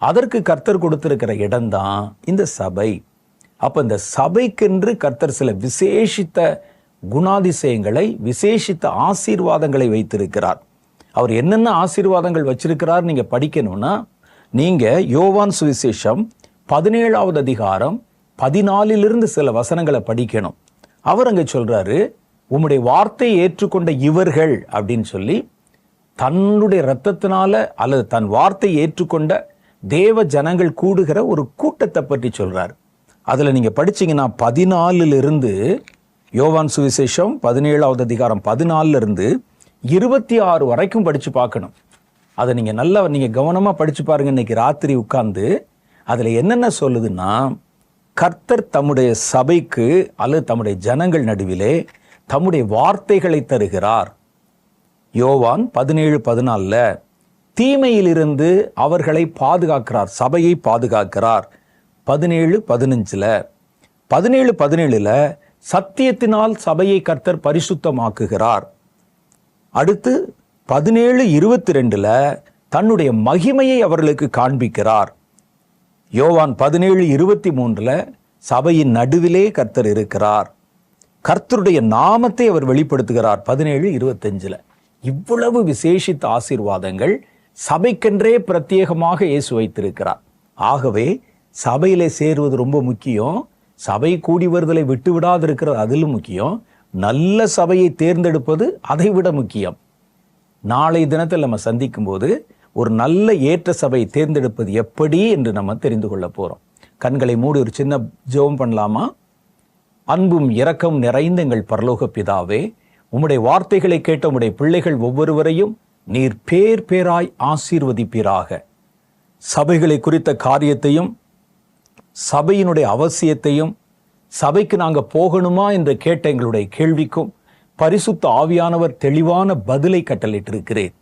அதற்கு கர்த்தர் கொடுத்திருக்கிற இடம்தான் இந்த சபை. அப்ப இந்த சபைக்கென்று கர்த்தர் சில விசேஷித்த குணாதிசயங்களை, விசேஷித்த ஆசீர்வாதங்களை வைத்திருக்கிறார். அவர் என்னென்ன ஆசீர்வாதங்கள் வச்சிருக்கிறார் நீங்க படிக்கணும்னா, நீங்க யோவான் சுவிசேஷம் 17வது அதிகாரம் 14 சில வசனங்களை படிக்கணும். அவர் அங்க சொல்றாரு, உம்முடைய வார்த்தையை ஏற்றுக்கொண்ட இவர்கள் அப்படின்னு சொல்லி தன்னுடைய இரத்தத்தினால அல்லது தன் வார்த்தையை ஏற்றுக்கொண்ட தேவ ஜனங்கள் கூடுகிற ஒரு கூட்டத்தை பற்றி சொல்றார். அதுல நீங்க படிச்சீங்கன்னா 14 யோவான் சுவிசேஷம் 17வது அதிகாரம் 14 26 வரைக்கும் படிச்சு பார்க்கணும். அதை நீங்க நல்லா நீங்க கவனமா படிச்சு பாருங்க இன்னைக்கு ராத்திரி உட்கார்ந்து. அதுல என்னென்ன சொல்லுதுன்னா, கர்த்தர் தம்முடைய சபைக்கு அல்லது தம்முடைய ஜனங்கள் நடுவிலே தம்முடைய வார்த்தைகளை தருகிறார். யோவான் 17:14 தீமையிலிருந்து அவர்களை பாதுகாக்கிறார், சபையை பாதுகாக்கிறார். 17:15 17:17 சத்தியத்தினால் சபையை கர்த்தர் பரிசுத்தமாக்குகிறார். அடுத்து 17:22 தன்னுடைய மகிமையை அவர்களுக்கு காண்பிக்கிறார். யோவான் 17:23 சபையின் நடுவிலே கர்த்தர் இருக்கிறார். கர்த்தருடைய நாமத்தை அவர் வெளிப்படுத்துகிறார் 17:25. இவ்வளவு விசேஷித்த ஆசீர்வாதங்கள் சபைக்கென்றே பிரத்யேகமாக இயேசு வைத்திருக்கிறார். ஆகவே சபையிலே சேருவது ரொம்ப முக்கியம். சபை கூடி வருதலை விட்டு விடாதிருக்கிறது அதிலும் முக்கியம். நல்ல சபையை தேர்ந்தெடுப்பது அதை விட முக்கியம். நாளை தினத்தில் நம்ம சந்திக்கும் போது ஒரு நல்ல ஏற்ற சபையை தேர்ந்தெடுப்பது எப்படி என்று நம்ம தெரிந்து கொள்ள போறோம். கண்களை மூடி ஒரு சின்ன ஜெபம் பண்ணலாமா? அன்பும் இரக்கம் நிறைந்த எங்கள் பரலோக பிதாவே, உம்முடைய வார்த்தைகளை கேட்ட உம்முடைய பிள்ளைகள் ஒவ்வொருவரையும் நீர் பேர் பேராய் ஆசீர்வதிப்பீராக. சபைகளை குறித்த காரியத்தையும் சபையினுடைய அவசியத்தையும் சபைக்கு நாங்கள் போகணுமா என்று கேட்ட எங்களுடைய கேள்விக்கும் பரிசுத்த ஆவியானவர் தெளிவான பதிலை கட்டளையிட்டிருக்கிறேன்.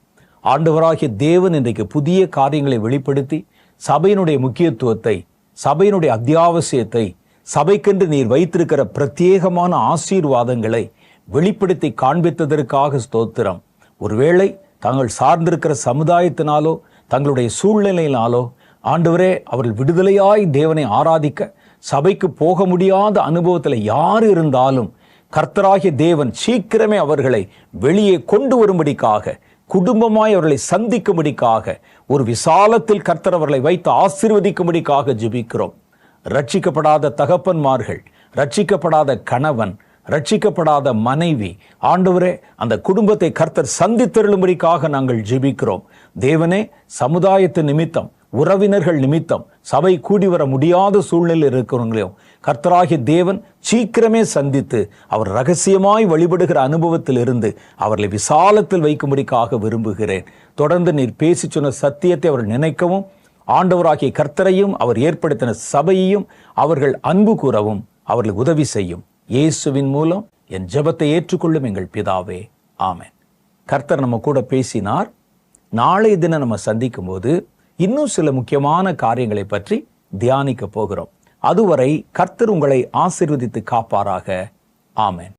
ஆண்டவராகிய தேவன் இன்றைக்கு புதிய காரியங்களை வெளிப்படுத்தி சபையினுடைய முக்கியத்துவத்தை, சபையினுடைய அத்தியாவசியத்தை, சபைக்கென்று நீர் வைத்திருக்கிற பிரத்யேகமான ஆசீர்வாதங்களை வெளிப்படுத்தி காண்பித்ததற்காக ஸ்தோத்திரம். ஒருவேளை தாங்கள் சார்ந்திருக்கிற சமுதாயத்தினாலோ தங்களுடைய சூழ்நிலையினாலோ ஆண்டவரே அவர்கள் விடுதலையாய் தேவனை ஆராதிக்க சபைக்கு போக முடியாத அனுபவத்தில் யார் இருந்தாலும் கர்த்தராகிய தேவன் சீக்கிரமே அவர்களை வெளியே கொண்டு வரும்படிக்காக, குடும்பமாய் அவர்களை சந்திக்கும்படிக்காக, ஒரு விசாலத்தில் கர்த்தர் அவர்களை வைத்து ஆசீர்வதிக்கும்படிக்காக ஜெபிக்கிறோம். ரட்சிக்கப்படாத தகப்பன்மார்கள், ரட்சிக்கப்படாத கணவன், ரட்சிக்கப்படாத மனைவி, ஆண்டவரே அந்த குடும்பத்தை கர்த்தர் சந்தித்தருளும்படிக்காக நாங்கள் ஜெபிக்கிறோம். தேவனே, சமுதாயத்தின் நிமித்தம், உறவினர்கள் நிமித்தம் சபை கூடி வர முடியாத சூழ்நிலை இருக்கிறவங்களையும் கர்த்தராகிய தேவன் சீக்கிரமே சந்தித்து அவர் ரகசியமாய் வழிபடுகிற அனுபவத்தில் இருந்து அவர்களை விசாலத்தில் வைக்கும்படிக்காக விரும்புகிறேன். தொடர்ந்து நீர் பேசி சொன்ன சத்தியத்தை அவர் நினைக்கவும், ஆண்டவராகிய கர்த்தரையும் அவர் ஏற்படுத்தின சபையையும் அவர்கள் அன்பு கூறவும் அவர்களுக்கு உதவி செய்யும். இயேசுவின் மூலம் என் ஜெபத்தை ஏற்றுக்கொள்ளும் எங்கள் பிதாவே, ஆமென். கர்த்தர் நம்ம கூட பேசினார். நாளைய தினம் நம்ம சந்திக்கும் போது இன்னும் சில முக்கியமான காரியங்களை பற்றி தியானிக்க போகிறோம். அதுவரை கர்த்தர் உங்களை ஆசீர்வதித்து காப்பாராக. ஆமென்.